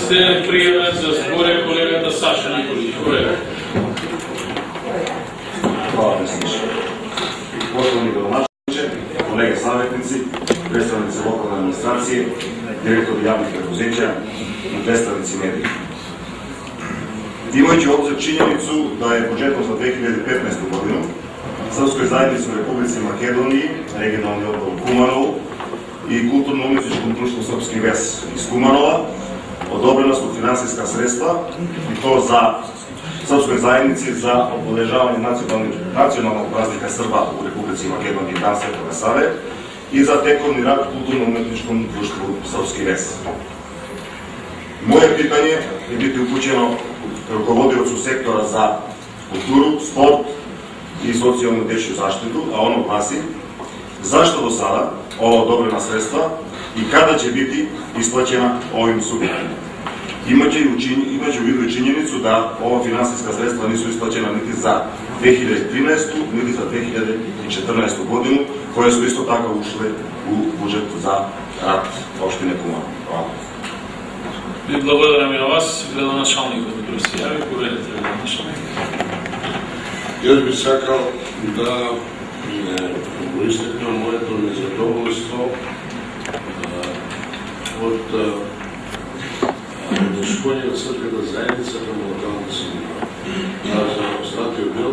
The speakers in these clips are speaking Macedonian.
Следен пријавен за зборе колегата Саша Николиć. Колега. Hvala predsjedniče. Poštovani gradonačelniče, kolege savjetnici, predstavnici lokalne administracije, direktori javnih preduzeća i predstavnici medija. Imajući u obzir činjenicu da je budžetom za 2015. godinu Srpskoj zajednici u Republici Makedoniji, regionalni odbor u Kumanovu i kulturno-umjetničkom društvu Srpski ves iz Kumanova odobrena su finansijska sredstva i to za Srpskoj zajednici za obeležavanje nacionalnog praznika Srba u Republici Makedoniji, Dan Svetoga Save, i za tekovni rad kulturno-umjetničkom društvu Srpski ves. Moje pitanje je biti upućeno rukovodiocu sektora za kulturu, sport i socijalnu dečju zaštitu, a ono glasi: zašto do sada ova odobrena sredstva i kada će biti isplaćena ovim subjektima? Imajući u vidu i činjenicu da ova finansijska sredstva nisu isplaćena niti za 2013. niti za 2014. godinu, koje su isto tako ušle u budžet za rad opštine Kumanovo. Hvala. Ви благодарам и на вас, градоначалникот да се јави, поведете градоначалник. Јас би сакал да го истакнам моето незадоволство од однесување на Српската заедница кон локалната самоуправа. За останатиот дел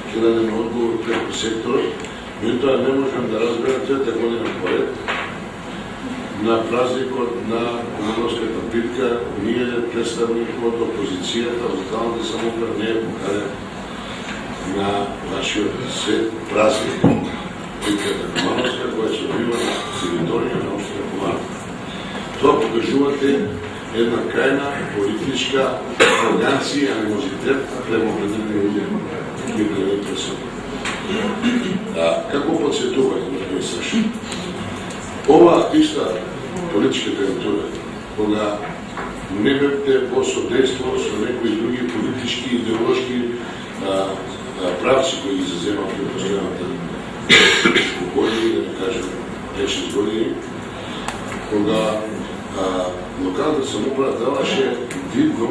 ќе дадеме одговор преку секторот, меѓутоа не можам да разберам трета година поред на празникот на Кумановската битка ниједен представник од опозицијата, локалната самоуправа не е поканен на нашиот празник, битката Кумановска, која се одвива на територија на општина Куманово. Тоа покажувате една крајна политичка ароганција и анимозитет према определени персони. Како подсетување, господин Сашо? Ова иста политичка тенденција, кога не бевте во содейство со некои други политички, идеолошки правци кои ги заземат пред постојаната години, да не кажем 5-6 години, кога локалната самоуправа даваше видно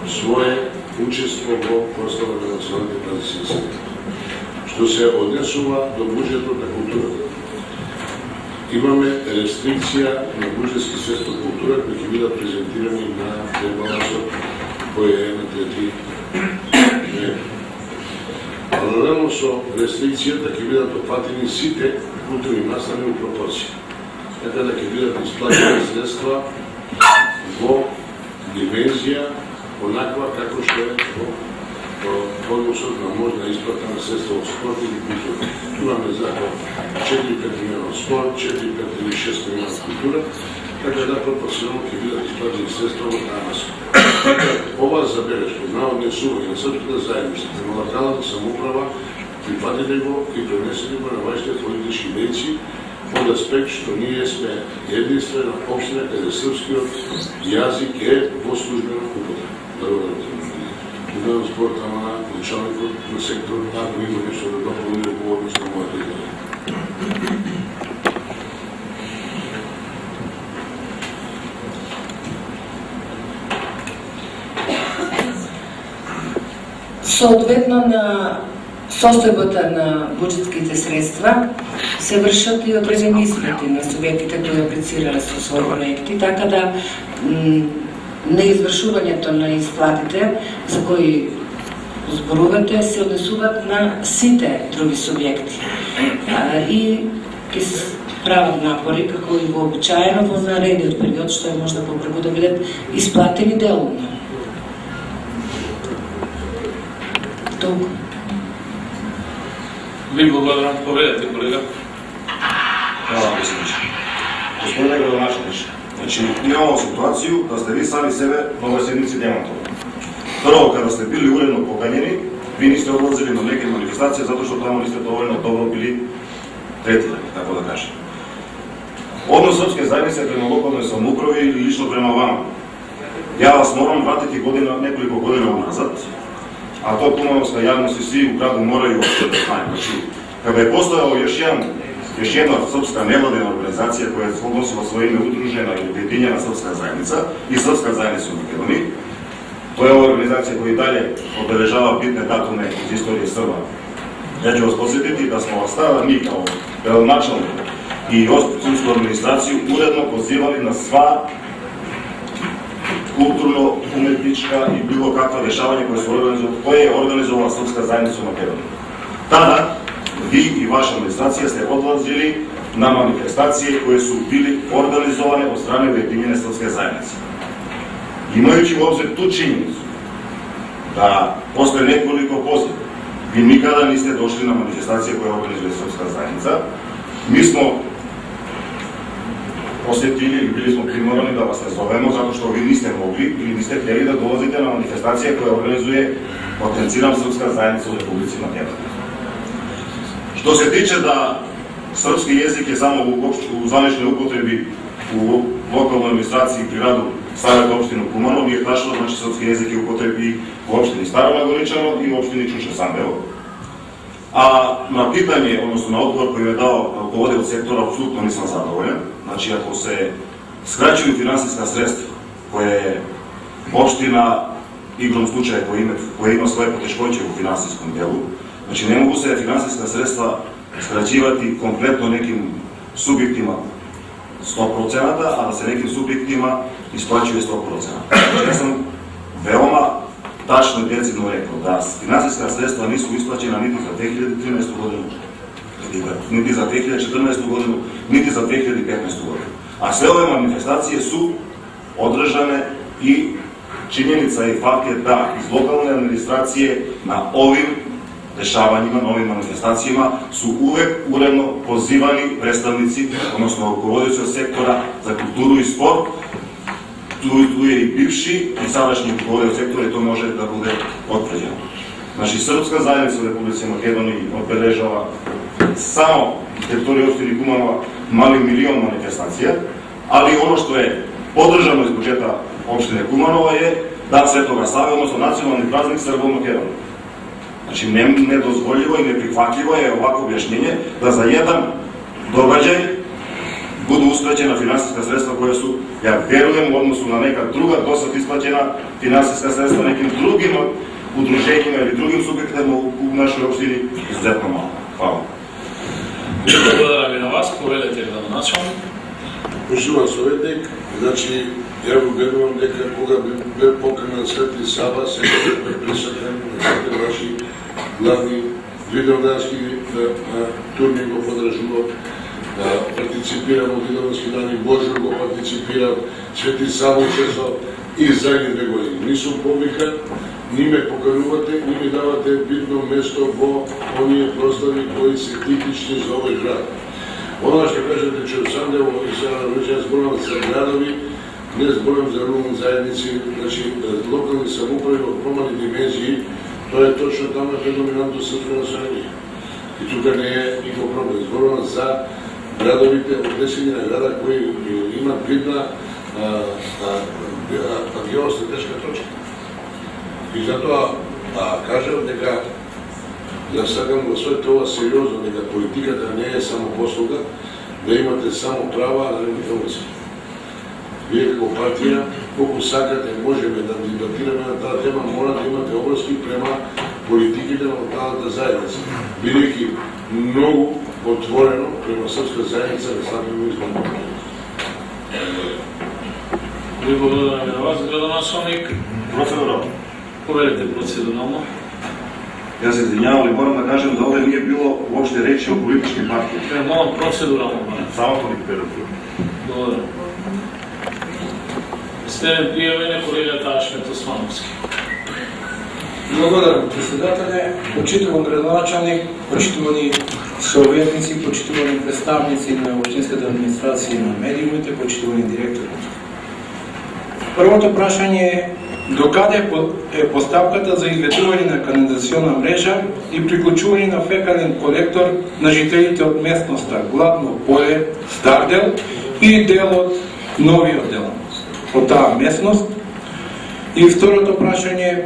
свое учество во прослава на националните празници, што се однесува до буџетот на културата. Имаме рестрикција на буџетски средства култура кои ќе бидат презентирани на ребалансот кој е на 3 ноември. Паралелно со рестрикцијата ќе бидат опфатени сите културни настани у пропорција, така да ќе бидат исплатени средства во димензија онаква како што е во односот на можна исплата на средства од спорт или култура. Имаме за 4-5 милиона спорт, 4-5 или 6 милиона култура, така да пропорционално ќе бидат исплатени средства во таа насока. Ова забелешка на однесување на Српската заедница према локалната самоуправа прифатите го и пренесете го на вашите политички дейци од аспект што ние сме единствена општина каде српскиот јазик е во службена употреба. Благодарам за внимание. Дадам спорта на началникот на сектор, ако има нешто да дополни по однос на мојата изјава. Соодветно на состојбата на буџетските средства се вршат и одредени испити на субјектите кои аплицирале со своји проекти, така да неизвршувањето на исплатите за кои зборувате се однесуваат на сите други субјекти. И ќе се прават напори, како и вообичаено во наредниот период, што е можда попреку да бидат исплатени делумно. Толку. Ви благодарам, поведете, колега. Hvala, predsjedniče. Gospodine gradonačelniče, znači imamo situaciju da ste vi sami sebe na ovoj sjednici demantovali. Prvo, kada ste bili uredno poganjeni, vi niste odlazili na neke manifestacije zato što tamo niste dovoljno dobro bili tretirani, tako da kažem. Odnos Srpske zajednice prema lokalnoj samoupravi ili lično prema vama. Ja vas moram vratiti nekoliko godina unazad, a to kumanovska javnost i svi u gradu moraju da znaju. Znači, kada je postojao još jedan još jedna srpska nevladina organizacija koja je odnosila svoje ime Udružena ili Ujedinjena srpska zajednica i Srpska zajednica u Makedoniji. To je ova organizacija koja i dalje obeležava bitne datume iz istorije Srba. Ja ću vas posjetiti da smo vas tada mi kao gradonačelnik i opštinsku administraciju uredno pozivali na sva kulturno-umetnička i bilo kakva dešavanja koje je organizovala Srpska zajednica u Makedoniji. Tada vi i vaša administracija ste odlazili na manifestacije koje su bili organizovane od strane Ujedinjene srpske zajednice. Imajući u obzir tu činjenicu da posle nekoliko poziva vi nikada niste došli na manifestacije koje organizuje Srpska zajednica, mi smo posjetili i bili smo primorani da vas ne zovemo zato što vi niste mogli ili niste htjeli da dolazite na manifestacije koje organizuje, potenciram, Srpska zajednica u Republici Makedoniji. Što se tiče da srpski jezik je samo u zvaničnoj upotrebi u lokalnoj administraciji pri radu Saveta opštine Kumanovo, nije tačno, znači srpski jezik je u upotrebi u opštini Staro Nagoričano i u opštini Ćuša Sandeo. A na pitanje, odnosno na odgovor koji je dao rukovodilac sektora, apsolutno nisam zadovoljan. Znači, ako se skraćuju finansijska sredstva koje je opština, igrom slučaja koja ima svoje poteškoće u finansijskom delu, znači ne mogu se finansijska sredstva skraćivati kompletno nekim subjektima 100%, a da se nekim subjektima isplaćuje 100%. Znači, ja sam veoma tačno i decidno rekao da finansijska sredstva nisu isplaćena niti za 2013. godinu, niti za 2014. godinu, niti za 2015. godinu. A sve ove manifestacije su održane i činjenica i fakt je da iz lokalne administracije na ovim dešavanjima, na ovim manifestacijama su uvek uredno pozivani predstavnici, odnosno rukovodioci sektora za kulturu i sport. Tu je i bivši i sadašnji rukovodioc sektora i to može da bude potvrđeno. Znači, Srpska zajednica u Republici Makedoniji obeležava samo teritoriju opštine Kumanova mali milion manifestacija, ali ono što je podržano iz budžeta opštine Kumanova je Dan Svetoga Save, odnosno nacionalni praznik Srba u Makedoniji. Znači, nedozvoljivo i neprihvatljivo je ovako objašnjenje da za jedan događaj budu uskraćena finansijska sredstva koja su, ja verujem, u odnosu na neka druga dosad isplaćena finansijska sredstva nekim drugim udruženjima ili drugim subjektima u našoj opštini izuzetno malo. Hvala. Благодарам ви на вас, поведете градоначалник. Poštovан советник, значи, ја го верувам дека кога бе поканен Свети Сава, се бе присутен на сите ваши главни видовдански турни го подржував, партиципирам од видовдански дани, Божо го партиципирам, Свети Сава учествував и задни 2 години. Нисум повикан, ни ме поканувате, ни ми давате битно место во оние прослави кои се типични за овој град. Оно што кажете, че од Сандево и сега веќе зборувам за градови, не зборувам за румни заедници, значи локални самоуправи во промали димензии, тоа е точно таму е предоминантно српско население. И тука не е никаков проблем. Зборувам за градовите однесени на града кои имат видна геостратешка точка. И затоа кажам дека да сакам во своето ова сериозно, дека политиката не е само послуга, да имате само права, а да немате обврски. Вие како партија, колку сакате, можеме да дебатираме на таа тема, мора да имате обврски према политиките на локалната заедница, бидејќи многу отворено према Српска заедница да сакаме изборно. Ви благодарам и на вас, градоначалник. Процедурално. Поведете процедурално. Јас се извинјавам, ali moram da kažem da ovde nije bilo uopšte reči o političkim partijama. Ве молам процедурално. Само толку. Благодарам. Следен пријавен е колегата Ашмет Османовски. Благодарам, председателе, почитуван градоначалник, почитувани советници, почитувани представници на општинската администрација и на медиумите, почитувани директори. Првото прашање е докаде е поставката за изветување на канализациона мрежа и приклучување на фекален колектор на жителите од местноста Гладно поле, Стардел и дел од новиот дел од таа местност. И второто прашање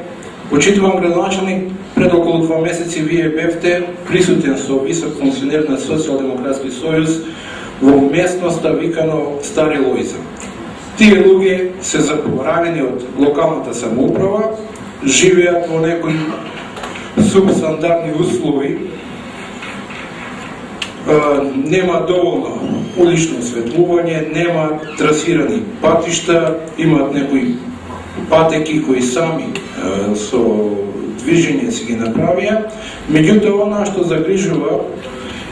Почитувам градоначалник, пред околу 2 месеци вие бевте присутен со висок функционер на Социјалдемократски сојуз во местноста викано Стари Лојза. Тие луѓе се заборавени од локалната самоуправа, живеат во некои субстандардни услови, нема доволно улично осветлување, нема трасирани патишта, имаат некои патеки кои сами со движење си ги направија, меѓутоа она што загрижува,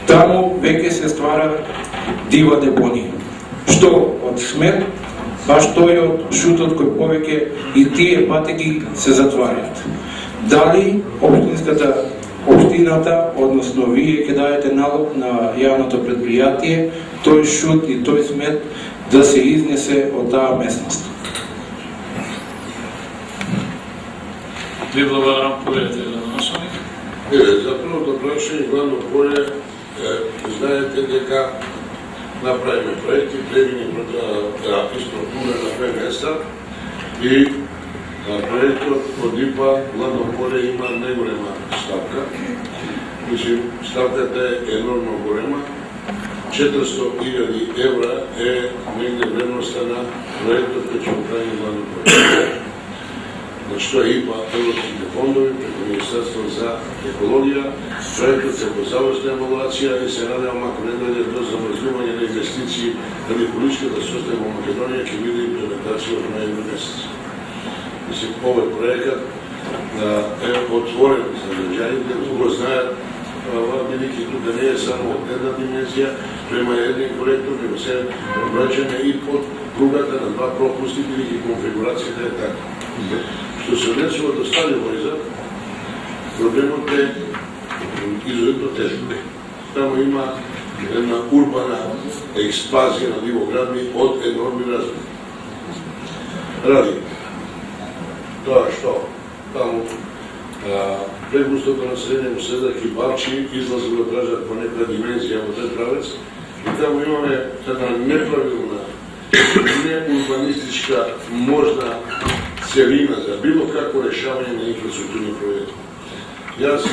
таму веќе се ствара дива депонија. Што од смет, па што и од шутот кој повеќе и тие патеки се затварјат. Дали општината, односно вие ќе дадете налог на јавното предпријатие, тој шут и тој смет да се изнесе од таа местност. Ви благодарам, поведете градоначалник. За првото прашање, главно поле, знаете дека направиме проекти, предвидени инфраструктура на 2 места и проектот од ИПА главно поле има најголема ставка. Ставката е енормно голема. 400.000 евра е негде вредноста на проектот кој ќе управи главно поле. Значи тоа е ИПА, европските фондови, преку Министерство за екологија, проектот се по завршна евалуација и се надевам ако не дојде до замрзнување на инвестиции дали политичката состојба во Македонија ќе биде имплементација во ноември месец. Мислим, овој проектот е отворен за граѓаните, го знаат, бидејќи тука не е само од една димензија, према еден колектор, него се враќаме и под кругата на 2 пропусти, бидејќи конфигурацијата е така. Што се однесува до Стари Лојза, проблемот е изуzetно тежок. Таму има една урбана експазија на ниво градни од енормни размери. Ради тоа што таму прегустото население во Седак и Балчи излазат да тражат по некоја димензија во тој правец и таму имаме една неправилна, неурбанистичка можна целина за било какво решавање на инфраструктурни проекти. Јас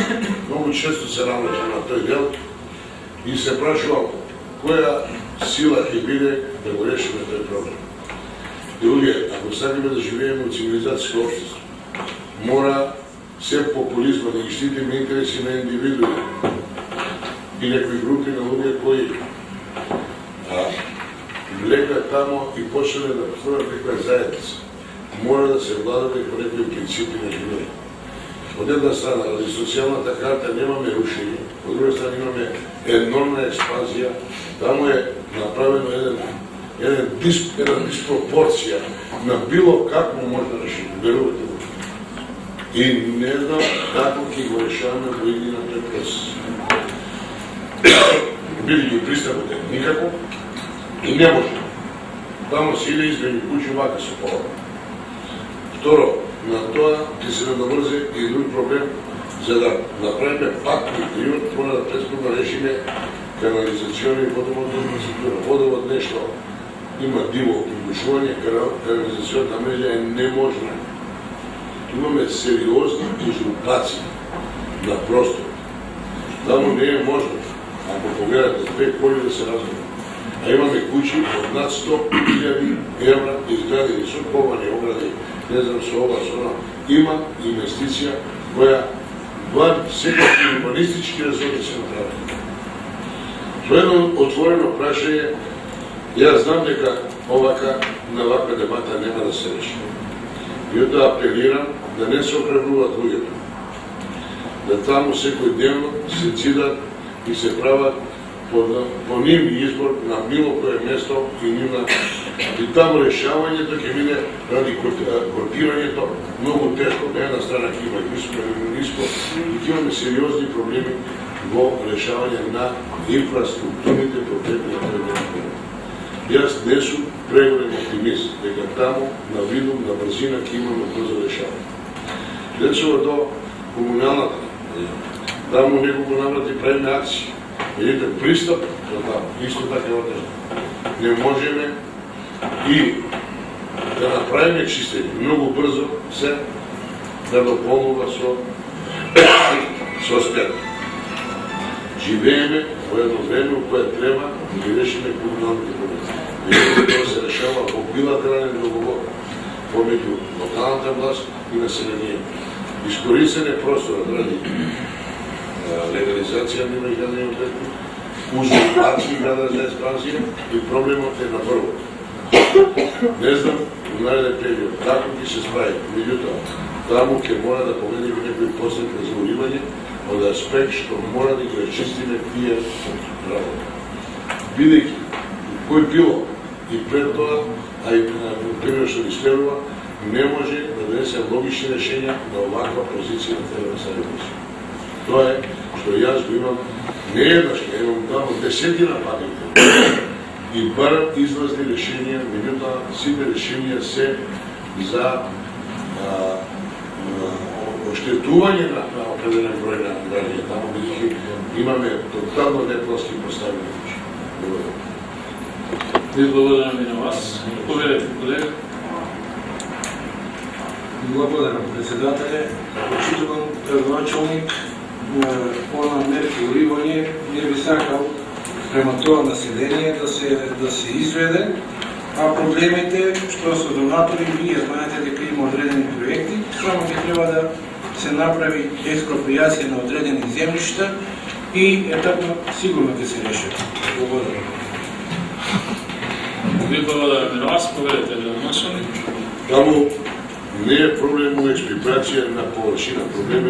многу често се навлечам на тој дел и се прашувам која сила ќе биде да го решиме тој проблем. И луѓе, ако сакаме да живееме во цивилизацијско општество, мора се популизма да ги штитиме интереси на индивидуи и некои групи на луѓе кои легнат тамо и почнале да постројат некоја заедница. Мора да се владаме по некои принципи на живење. Од една страна, ради социјалната карта немаме рушење, од друга страна имаме енормна експанзија, таму е направено една диспропорција на било какво може да реши, верувате го. И не знам како ќе го решаваме во иднина тој процес. Бидејќи пристапот е никако и не може. Таму се иде измени куќи вака со пола. Второ, на тоа ќе се надоврзе и друг проблем, за да направиме пак период, мора да претходно решиме канализациони и водоводна инфраструктура. Водовод нешто има диво пригушување, канализационна мрежа е неможна. Имаме сериозни узурпации на простор. Таму не е можно, ако погледате 2 коли да се разберат. А имаме куќи од над 100.000 евра изградени со ковани огради, не знам со ова, со оно. Има инвестиција која секако урбанистички разоди се направи. Со едно отворено прашање, јас знам дека на ваква дебата нема да се реши. И да апелирам да не се окребруваат луѓето. Да таму секој дневно се цидат и се прават по нивни избор на било кое место и таму решавањето ќе биде ради кортирањето многу тешко, на една страна ќе има ниско и ќе имаме сериозни проблеми во решавање на инфраструктурните проблеми на тој дел. Јас не сум преголем оптимист дека таму на видум, на брзина ќе имаме брзо решавање. Речува до комуналната, таму неколку наврати правиме акции. Видите, пристап до таму, исто така е отежно. Не можеме и да направиме чистење многу брзо се да дополнува со спет. Живееме во едно време во кое треба да ги решиме комуналните проблеми. Тоа се решава по билатерален договор помеѓу локалната власт и населението. Искористен е просторот ради легализација на меѓународни обекти, узурпација града за експанзија и проблемот е на прво. Не знам во нареден период како ќе се справи, меѓутоа таму ќе мора да поведеме некои постепки за уривање од аспект што мора да ги речистиме тие работи. Бидејќи кој било и пред тоа, а и пример што ни следува, не може да донесе логични решенја на оваква позиција на ТВ Сајдовиќ. Тоа е што јас го имам не еднаш, имам таму десетина пати и барам излазни решенија, меѓутоа сите решенија се за оштетување на определен број на граѓани таму, бидејќи имаме тотално непласки поставени случаи. Благодарам. Ви благодарам и на вас. Поведете, колега. Благодарам, председателе. Почитувам градоначалник, она мерки уривање не би сакал према тоа население да се изведе, а проблемите што со донатори, вие знаете дека има одредени проекти, само ќе треба да се направи експроприација на одредени земјишта и етапно сигурно ќе се решат. Благодарам. Ви благодарам и на вас. Поведете, градоначалник. Таму не е проблем у експроприација на површина, проблем е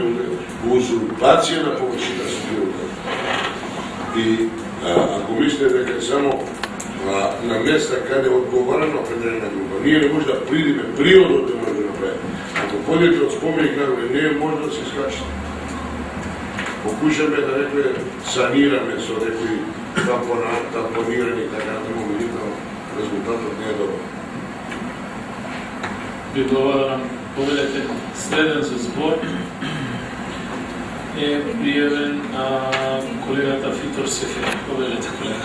у узурпација на површина со природата. И ако мислите дека само на места каде одговара на определена група, ние не може да придиме, природот да може да направи. Ако подете од споменик градове, не е може да се скачи. Покушаме да некој санираме со некои тампонирани и така натаму, меѓутоа резултатот не е добар. Ви благодарам. Поведете, следен за збор е пријавен колегата Фитор Сефер. Поведете, колега.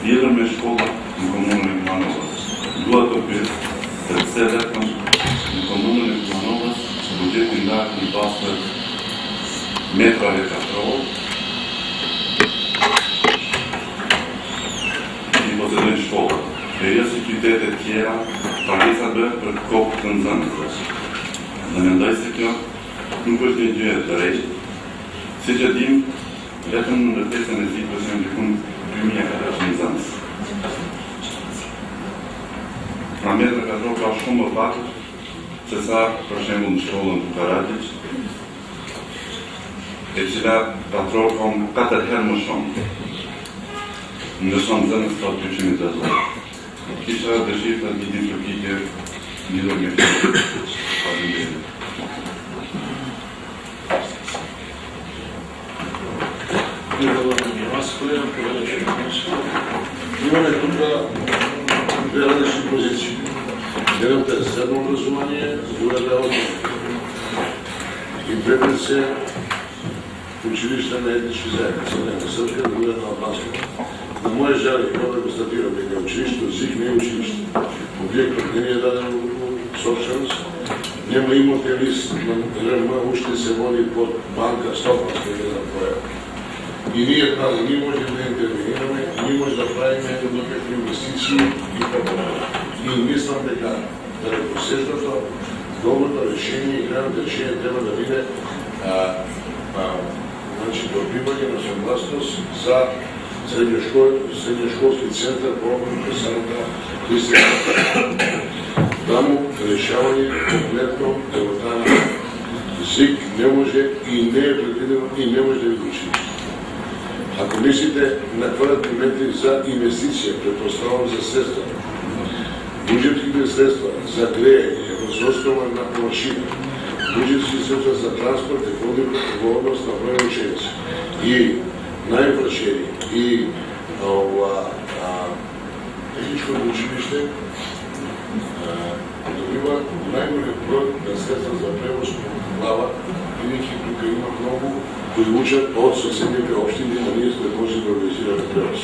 Jedna škola u komuni Ivanovac. Bila to predsedatelj u komuni Ivanovac, budžetni dar i pastor metra reka prvo. I poslednja škola. Jaz si kvitete tjera, pa nisam bil pred kopkom zanizać. Znamenajstega, nukošnje džuje da reči. Seća dim, ja tam da te se ne zdi, pa sem rekun, Primjer račun za nas. Na metra kad roka šumo paket, cesar prošemo školom Karadić, ečila patrokom Katar Hermošom. Nešom za nas kao ključini za zlo. Kiša da šifra vidim što kike, bilo mi je pažem bili. Имаме тука две различни позиции. Едната е средно образование, другата е основно. И двете се училишта на етнички заедници, една на српска, друга на албанска. На моje жали, мога да констатирам дека училишто ЗИК не е училиште. Објектот не е даден собственост, нема имотен лист, РМ уште се води под банка, стопанска или на која. И ние таму не можем да интервенираме, не можем да правиме некакви инвестиции и така. И мислам дека далекосечното доброто решение и крайното решение треба да биде добивање на согласност за средњошколски центар по Песарата Христијанска. Таму решавање комплетно делотана ЗИК не може и не е предвидено и не може да ви учи. Ако мислите на квадратни метри за инвестиција, предпоставам за средства, буџетските средства за грејање во основа на површина, буџетски средства за транспорт и во однос на број ученици и највршени и техничко училиште добива најголем број на средства за превоз по глава, бидејќи тука има многу кои учат од соседните општини, а ние сме може да организираме превоз.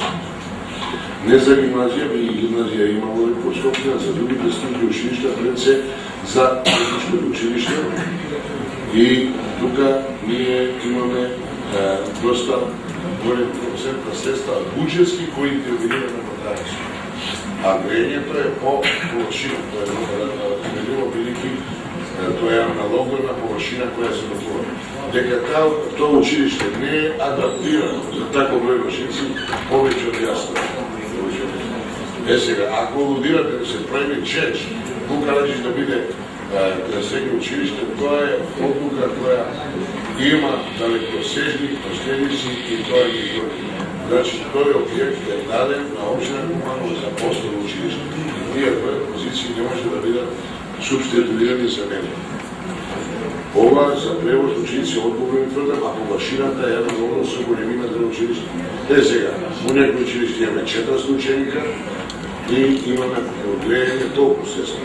Не за гимназија, би и гимназија имало и по Скопје, за другите студии училишта, пред се за техничко училиште. И тука ние имаме доста голем процент на средства буџетски кои интервенираме во тази. А грејењето е по површина, тоа е размерливо, бидејќи тоа е аналогна површина која се допува. Дека тоа училиште не е адаптирано за таков број машинци, повеќе од јасно. Сега, ако лудирате да се прави чеч, Букараџис да биде средно училиште, тоа е одлука која има далекосежни последици и тоа е изгодно. Значи, тој објект е даден на општина Куманово за постојано училиште и тие позиции не може да бидат субституирани за мене. Ова за превоз ученици одговорно тврдам, а површината е едно со големина за училиште. Сега, у некои училиште имаме 400 ученика и имаме грејење толку средства.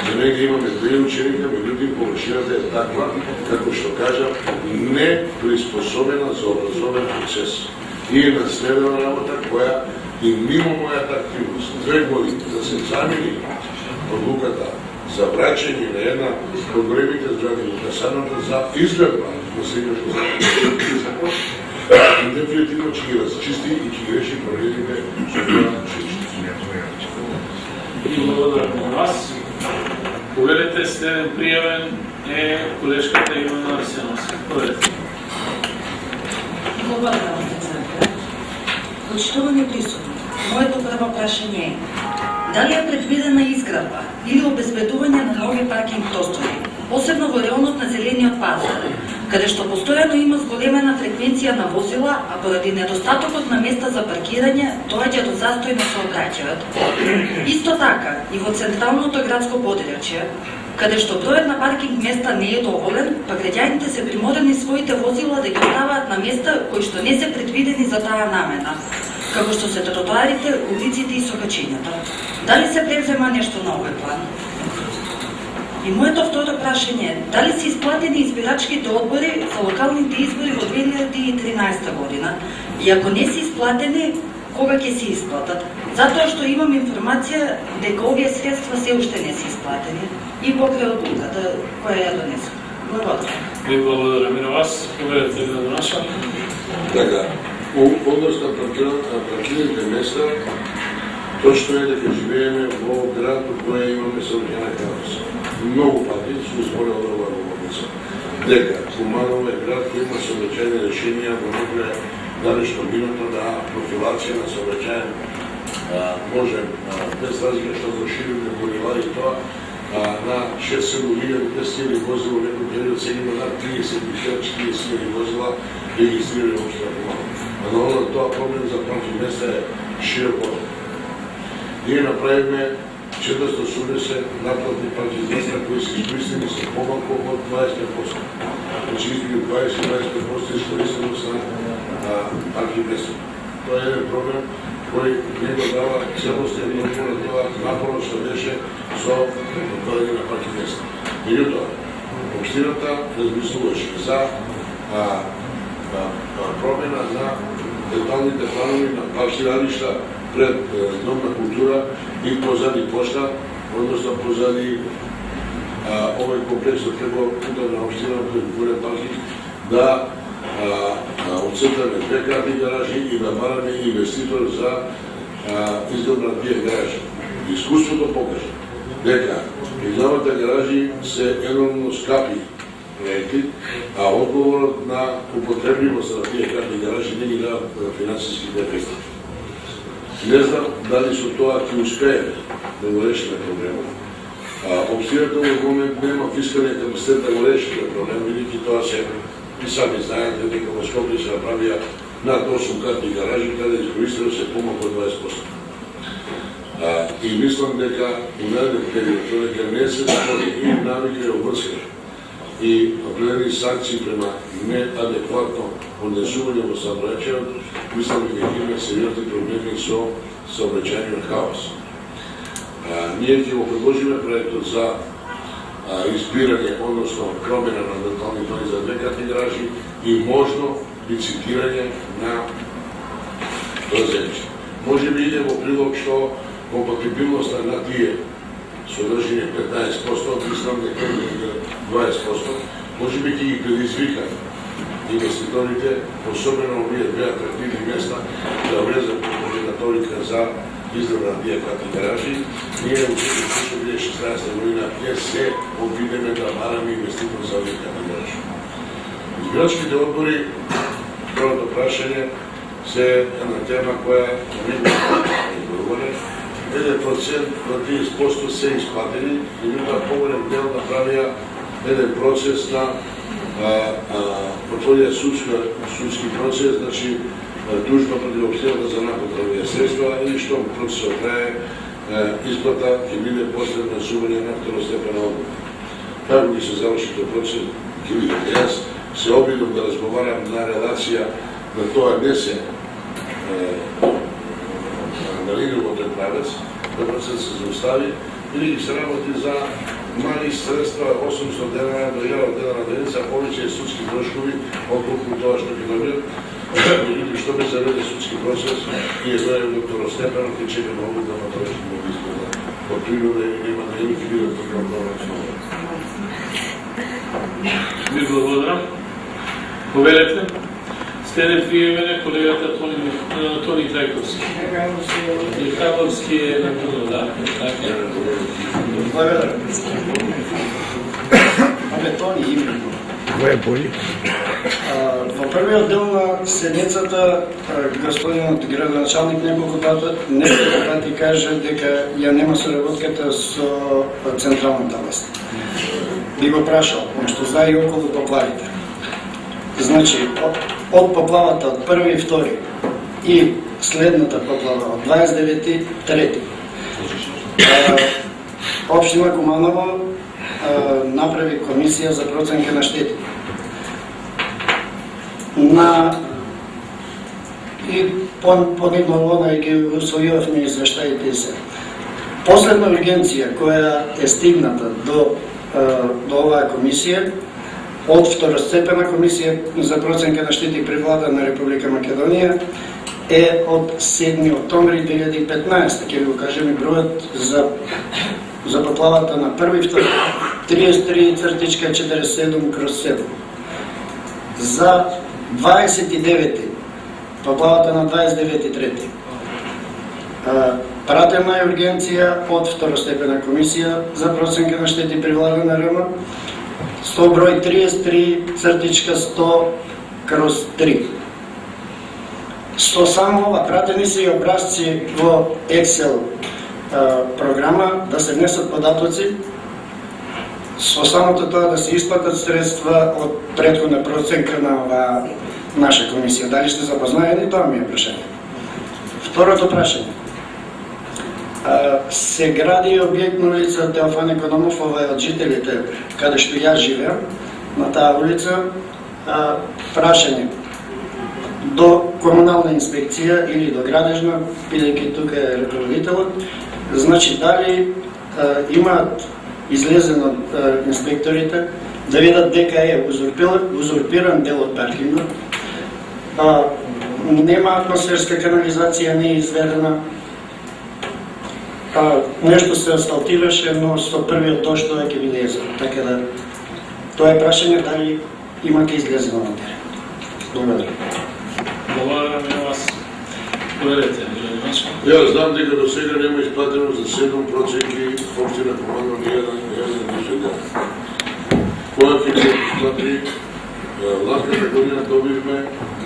За нега имаме 2 ученика, меѓутоа површината е таква, како што кажам, не приспособена за образовен процес. И е наследена работа која и мимо мојата активност 2 години да се замени одлуката за враќање на една од големите згради во касарната за изгледба на сегашно закон, дефинитивно ќе ги разчисти и ќе ги реши проблемите со това училиште. Благодарам на вас. Повелете, следен пријавен е колешката Ивана Арсеновска. Повелете. Благодарам, председател. Почитувани присутни, моето прво прашање е дали е предвидена изградба или обезбедување на нови паркинг простори, посебно во реонот на Зелениот пазар, каде што постојано има зголемена фреквенција на возила, а поради недостатокот на места за паркирање доаѓа до застој на сообраќајот. Исто така и во централното градско подрачје, каде што бројот на паркинг места не е доволен, па граѓаните се приморени своите возила да ги оставаат на места кои што не се предвидени за таа намена, како што се тротоарите, улиците и сокачињата. Дали се превзема нешто на овој план? И моето второ прашање е дали се исплатени избирачките одбори за локалните избори во 2013 година и ако не се исплатени, кога ќе се исплатат? Затоа што имам информација дека овие средства се уште не се исплатени и покрај одлуката која ја донесува. Благодарам. Ви благодарам и на вас. Повелете да донаша. Така, односно паркираните места, точно е дека живееме во град кој имаме сообраќајна хаос. Многу пати сум зборил од оваа говорница. Дека Куманово е град кој има сообраќајни решенија во некоја данешно минуто на профилација на сообраќајен може без разлика што го шириме горила и тоа на 6-7 возила во некој период сега има над 30-40 возила регистрирани во општина Куманово. Но тоа проблем за паркинг места е широко. Ние направиме 480 наплатни паркинг места кои се искористени со помалку од 20%. Значи измеѓу 20-25% искористеност на паркинг места. Тоа е еден проблем кој не го дава целостен одговор на тоа напорот што беше со отворање на паркинг места. Меѓутоа, општината размислуваше за промена на деталните планови на паркиралишта пред Дом на култура и позади пошта, односно позади овој комплекс од како пута на општината Горен паркинг, да оцртаме 2 кратни гаражи и да бараме инвеститор за изградба на тие гаражи. Искуството покажа дека изградбата гаражи се енормно скапи проекти, а одговорот на употребливост на тие кратни гаражи не ги дава финансиските ефекти. Не знам дали со тоа ќе успееме да го решиме проблемот. Општината во момент нема фискален капацитет да го реши проблем, бидејќи тоа се и сами знаете дека во Скопје се направија над 8 кратни гаражи, каде искористено се помалку од 20%. И мислам дека у нареден период дека не се запори и навика и обврска и определени санкции према неадекватно однесување во сообраќајот, мислам дека има сериозни проблеми со сообраќајниот хаос. Ние ќе го предложиме проектот за избирање, односно промена на дентални тони за 2 катни гаражи и можно лицитирање на тоа земјиште. Може би иде во прилог што компатибилноста на тие содржини 15%, мислам дека 20%, може би ќе ги предизвика инвеститорите, особено овие 2 атрактивни места, да влезат во координаторика за израда на тие катни гаражи. Ние во 2016 година ќе се обидеме да бараме инвеститор за овие катни гаражи. Избирачките одбори, првото прашање, се една тема која не го изборуване. 1% до 30% се исплатени и меѓутоа поголем дел направија еден процес на отворија судски процес, значи тужба против општината за напотреба овие средства и што процесот трае, исплата ќе биде после внесување на второстепена одбора. Како ќе се заврши тој процес, ќе видите. Јас се обидов да разговарам на релација на тоа не се анализира во тој правец, да процес се заустави или ги се работи за мали средства, 800 денара до 1000 денара деница, повеќе судски трошкови, отколку тоа што ќе добијат. Меѓутоа што ме заведе судски процес и е дојде до второстепено, ќе чекаме обидва на тоа што може изгледа. Од принуда и нема да ќе бидат така добра основа. Ви благодарам. Повелете. Следен приемене колегата Тони Трајковски. Михайловски е на puno, да. Благодарам. Тони име. Кој е боли? Во првиот дел на седницата господинот градоначалник неколку пати каже дека ја нема соработката со централната власт. Би го прашал, нешто знае и околу поплавите. Значи, од поплавата од 1 и 2 и следната поплава од 29-3 Општина Куманово направи комисија за проценка на штети. И понедновно ги усвојувавме извештаите и се. Последна ургенција која е стигната до оваа комисија од второстепена комисија за проценка на штети при влада на Република Македонија е од 7 октомври 2015. Ќе го кажем и бројот за поплавата на 1 и 2 33,47/7. За 29 поплавата на 29.3. Пратена е ургенција од второстепена комисија за проценка на штети при влада на РМ со број 33,100/3. Со само ова пратени се и образци во Excel програма да се внесат податоци, со самото тоа да се исплатат средства од претходна проценка на оваа наша комисија. Дали сте запознаени, тоа ми е прашање. Второто прашање. Се гради објект на улица Теофан Економов, ова е од жителите каде што јас живеам, на таа улица. Прашање до комунална инспекција или до градежна, бидејќи тука е ръководителот, значи дали имаат излезен од инспекторите да видат дека е узурпиран дел од паркингот, нема атмосферска канализација, не е изведена, нешто се асфалтираше, но со првиот дожд тоа ќе биде езено. Така да, тоа е прашање дали имате излезено на терен. Благодарам. Благодарам и вас. Повелете. Јас знам дека до сега нема исплатено за 7 проценти општина Куманово ни еден ден. Која ќе се исплати, ласката година добивме,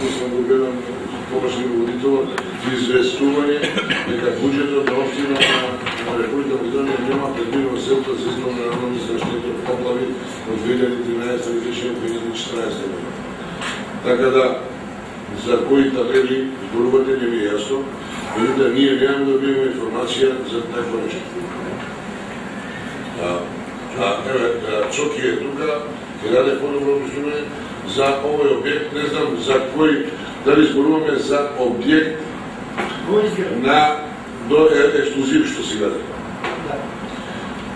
мислам го гледам помошни водител, известување дека буџетот на општина на Република Македонија нема предвидено средства за издржување на административните поплави од 2013-2014 година. Така да, за кои табели зборувате не ми е јасно, меѓутоа ние немаме да добиваме информација за такво нешто. Еве, Цоки е тука, ќе даде подобро објаснување, за овој објект, не знам за кој, дали зборуваме за објект на до ексклузив што се гради.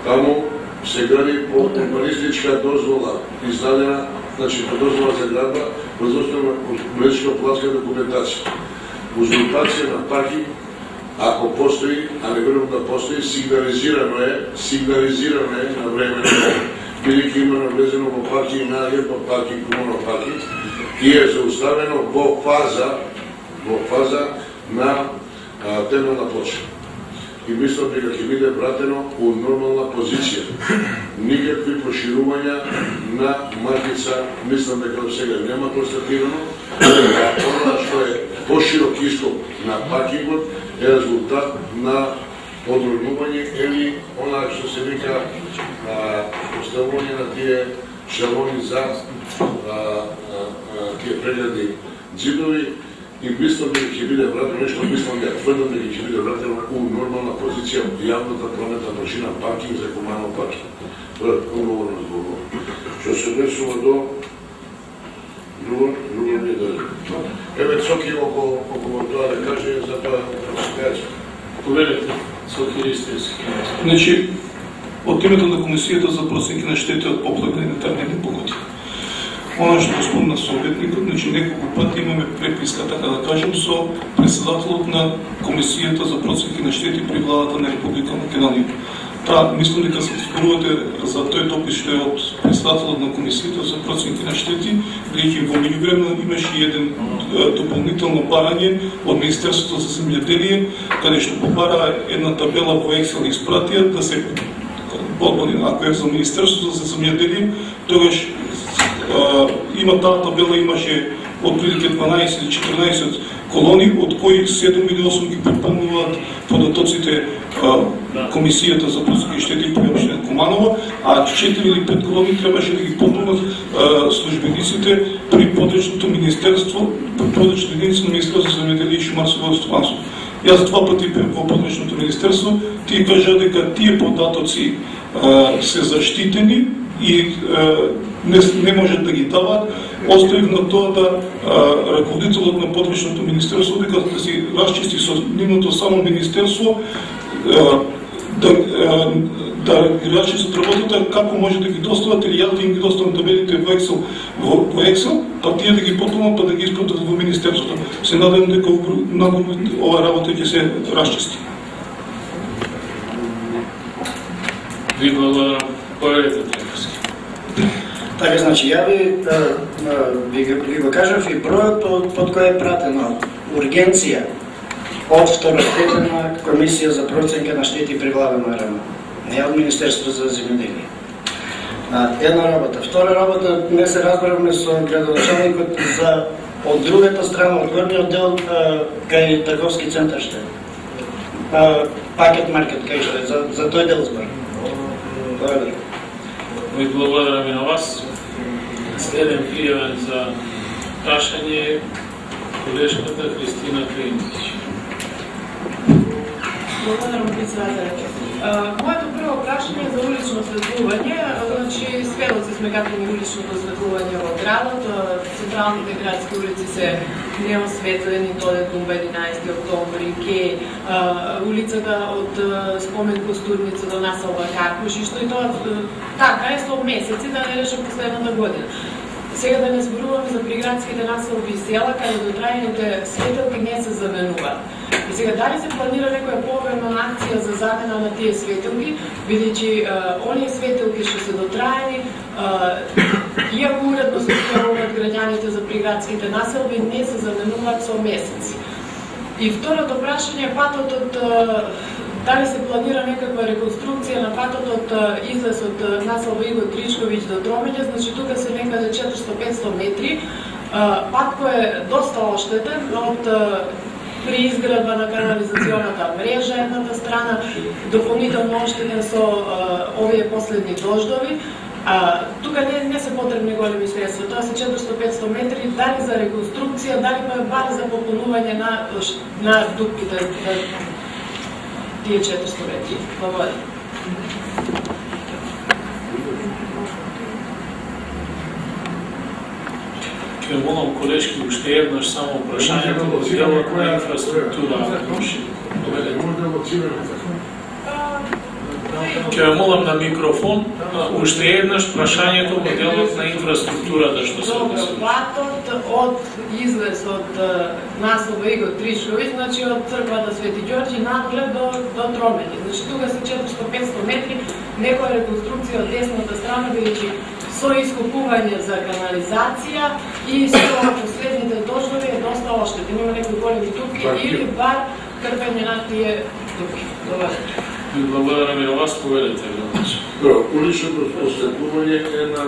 Таму се гради по урбанистичка дозвола, издадена, значи по дозвола за градба, врз основа урбанистичка планска документација. Узурпација на паркинг, ако постои, а не верувам да постои, сигнализирано е на време, бидејќи има навлезено во паркинг на едно паркинг, комунал паркинг, и е зауставено во фаза на темелна плоча. И мислам дека ќе биде вратено у нормална позиција. Никакви проширувања на маркица, мислам дека до сега нема констатирано. Она што е поширок ископ на паркингот е резултат на подробнување или она што се вика поставување на тие шалони за тие прегледни џидови. И мислам дека ќе биде вратено, нешто мислам дека тврдам дека ќе биде вратено у нормална позиција јавната прометна машина паркинг за комунал паркинг. Тоа е одговорно зборува. Што се однесува до друго не да. Еве Цоки околу тоа да каже за тоа ситуација. Повелете, Цоки Ристевски. Значи, од името на Комисијата за проценки на штети од поплави на елементарни непогоди. Она што го спомна советникот, значи неколку пати имаме преписка, така да кажем, со председателот на Комисијата за проценки на штети при владата на Република Македонија. Мислам дека се зборувате за тој допис што е од председателот на Комисијата за проценки на штети, бидејќи во меѓувреме имаше еден дополнително барање од Министерството за земјоделие, каде што побара една табела во Excel испратија да се подбони, ако е за Министерството за земјоделие, тогаш има таа табела, имаше отприлike 12 или 14 колони, од кои 7 или 8 ги попълнуваат податоците Комисијата за проценки и штети при општина Куманово, а 4 или 5 колони требаше да ги попълнат службениците при подречното министерство, при подречната единица на Министерство за земјоделие и шумарство и стопанство. Јас 2 пати бев во подречното министерство, тие кажа дека тие податоци се заштитени и не можат да ги дават. Оставив на тоа да раководителот на подречното министерство дека да си расчисти со нивното само министерство да ги расчистат работата, како може да ги достават или јас да им ги доставам табелите во Excel, па тие да ги потомат, па да ги испратат во министерството. Се надевам дека ова работа ќе се расчисти. Ви благодарам. Повелете, Трефовски. Така, значи, ја ви го кажав и бројот под кој е пратено ургенција од второстепена Комисија за проценка на штети при главен РМ, не од Министерството за земјоделие. Една работа. Втора работа, не се разбравме со градоначалникот за од другата страна, од горниот дел кај трговски центар што е. Пакет маркет кај што е, за тој дел збор. Благодарам. Ви благодарам и на вас. Следен пријавен за прашање колешката Христина Кајнич. Благодарам, председателе. Моето прво прашање е за улично осветлување. Значи, сведоци сме како ни уличното осветлување во градот. Централните градски улици се неосветлени, додека 11 октомври, ке улицата од Спомен Костурница до Населба Карпуш, и што и тоа така е со месеци, да не речем последната година. Сега да не зборуваме за приградските населби и села, каде дотрајаните светелки не се заменуваат. И сега дали се планира некоја повременна акција за замена на тие светелки, бидејќи оние светелки што се дотрајани, иако уредно се пријавуваат граѓаните за приградските населби, не се заменуваат со месеци. И второто прашање е патот од дали се планира некаква реконструкција на патот од излез од населба Игор Тричковиќ до Тромеѓа, значи тука се некаде 400-500 метри, пат кој е доста оштетен од при изградба на канализационата мрежа едната страна, дополнително оштетен со овие последни дождови. Тука не се потребни големи средства, тоа се 400-500 метри, дали за реконструкција, дали па бар за пополнување на дупките тие 400 метри. Благодарам. Ќе молам колешки уште еднаш само прашањето во делот на инфраструктура. Ќе ве молам на микрофон уште еднаш прашањето во делот на инфраструктурата што се однесува. Патот од излез од наслова Игор Тришковиќ, значи од црквата Свети Ѓорѓи надоле до Тромеѓи. Значи тука се 400-500 метри, некоја реконструкција од десната страна, бидејќи со ископување за канализација и со последните дождови е доста оштетен. Има некои големи дупки или бар крпење на тие дупки. Ви благодарам и на вас, поведете го. Уличното осветлување е една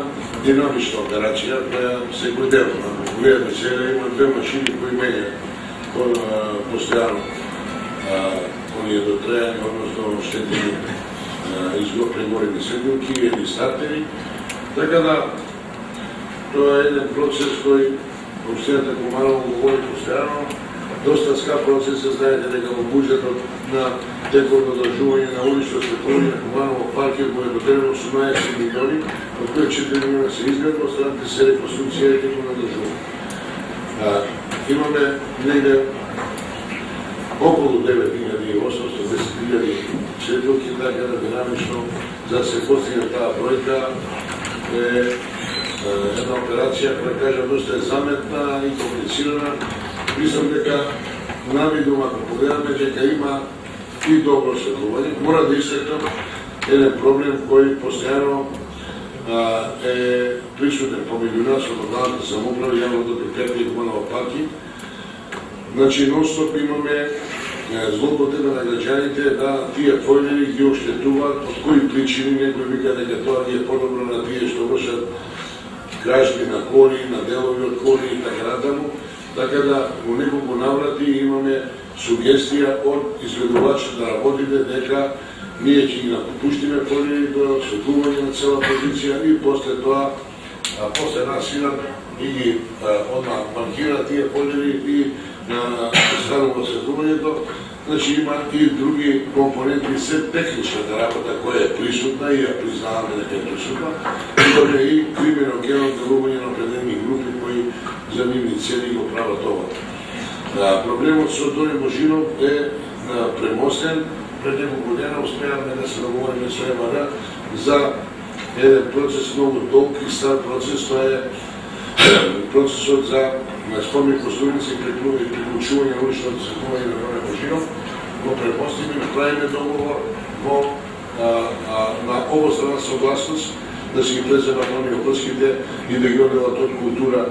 динамична операција која секојдневно. Гледаме сега има две машини кои менјаат постојано оние дотрејани, односно штетени прегорени седилки или стартери. Така да, тоа е еден процес кој Општината Куманово го води постојано. Доста скап процес, знаете дека во буџетот на текот одржување на улично осветлување на Куманово парк е потребно 18 милиони, од кои 4 милиона се изградува, останатите се реконструкција и текот одржување. Имаме негде околу 9.810.000 светилки, така да динамично за да се постигне таа бројка е една операција која кажа доста е заметна и комплицирана. Мислам дека навидум ако погледаме дека има и добро осветлување, мора да истакнам еден проблем кој постојано е присутен помеѓу нас од локалната самоуправа и јавното предпријатие Куманово парки. Значи, нон-стоп имаме злоупотреба на граѓаните да тие фојлери ги оштетуваат, од кои причини некој вика дека тоа ги е подобро на тие што вршат кражби на коли, на делови од коли и така натаму. Така да во неколку наврати имаме сугестија од изгледувачот на работите дека ние ќе ги напуштиме фојлери до осветлување на цела позиција и после тоа, после насилат и ги одма банкира тие фојлери и на станува осветлувањето. Значи има и други компоненти, се техничката работа која е присутна и ја признаваме дека е присутна, и криминогено делување на определени групи кои за нивни цели го прават ова. Проблемот со Тони Божинов е премостен. Пред неколку дена успеавме да се договориме со ЕМР за еден процес многу долг и стар процес, тоа е процесот за спомни костурници и приклучување на уличното осветлување на Тони Божинов. Го премостиме, правиме договор на обострана согласност да се ги преземат оние опрските и да ги одделат од култура.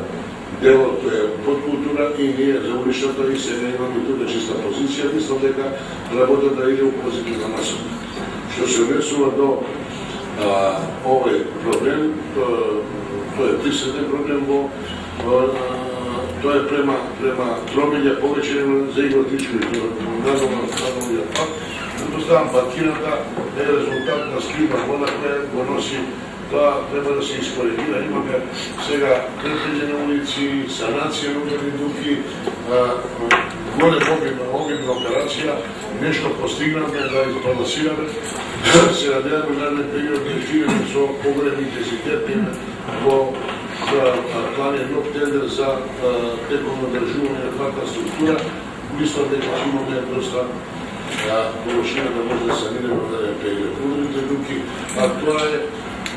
Делот е подкултура и ние за уличната и сега имаме тука чиста позиција. Мислам дека работата иде у позитивна насока. Што се однесува до овој проблем, тоа е присутен проблем тоа е према Тромеѓа повеќе за Игор Тришковиќ, надолу пак. Предпоставам паркираната е резултат на скрипна вода која го носи. Тоа треба да се искоригира. Имаме сега крпење на улици, санација на ударни дупки, голем обимна операција, нешто постигнаме да избалансираме. Се надеваме нареден период да изживеме со поголем интензитет во планен нов тендер за тековно одржување на паркна структура. Мислам дека имаме доста површина да може да санираме во нареден период. Ударните дупки, а тоа е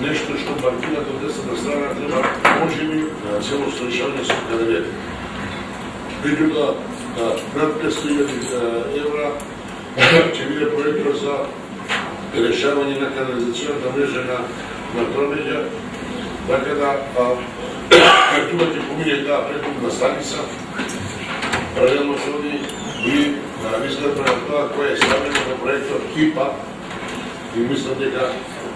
нешто што банкират од десната страна треба можеби целосно решавање со КДВ. Меѓутоа, над 500.000 евра ќе биде проектор за решавање на канализационната мрежа на Тромеѓа, така да тука ќе помине таа претходна станица, паралелно со оди и изгледба на тоа која е ставено на проектор ИПА и мислам дека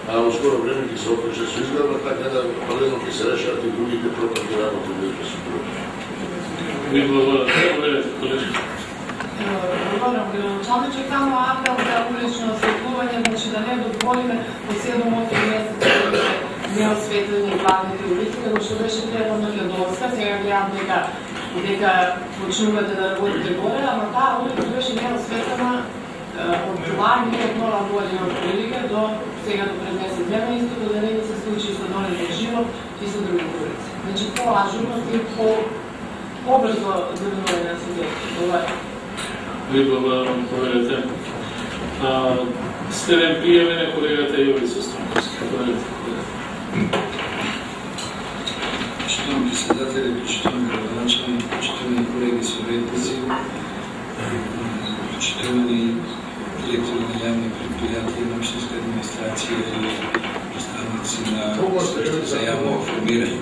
во скоро време ќе се опише со изгледба, така да паралелно ќе се решават и другите пропратни работи во инфраструктурата. Ви благодарам, колежка. Благодарам, градоначалниче, само апел за улично осветлување, значи да не дозволиме по 7-8 месеци неосветлени главните улици, како што беше предходно Феодоска, сега гледам дека почнувате да работите горе, ама таа улица беше неосветлена од лани, од нова година од прилика до сега до пред месец дена, истото да не се случи со Тони Божинов и со други улици. Значи по-ажурно и по-брзо завинување на субјекти. Ова е. Ви благодарам, повелете. Следен пријавен е колегата Јовица Станковски. Почитувам председатели, почитувам градоначалник, почитувани колеги съветници, почитувани директори на явни предприятия на общинска администрация и представници на службите за явно информирање.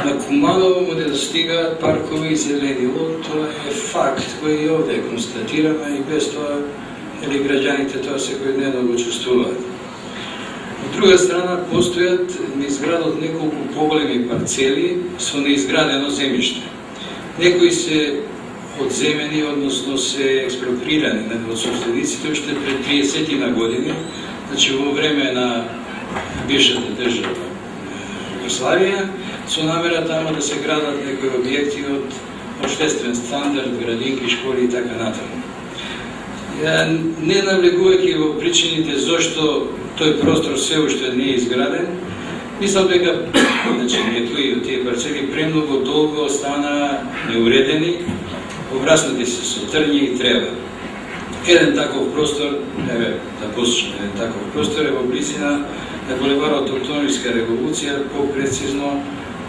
На Куманово му не достигаат паркови и зеленило, тоа е факт кој и овде е констатирано и без тоа граѓаните тоа секојдневно го чувствуваат. Од друга страна, постојат низ градот неколку поголеми парцели со неизградено земјиште. Некои се одземени, односно се експроприирани од собствениците уште пред 30 години, значи во време на бившата држава Југославија, со намера тamo да се градат некои објекти од општествен стандард, градинки, школи и така натаму. Не навлегувајќи во причините зошто тој простор се уште не е изграден, мислам дека некои од тие парцели премногу долго остана неуредени, обраснати се со трњи и трева. Еден таков простор, да посочам, еден таков простор е во близина на булеварот Октомврска револуција, по-прецизно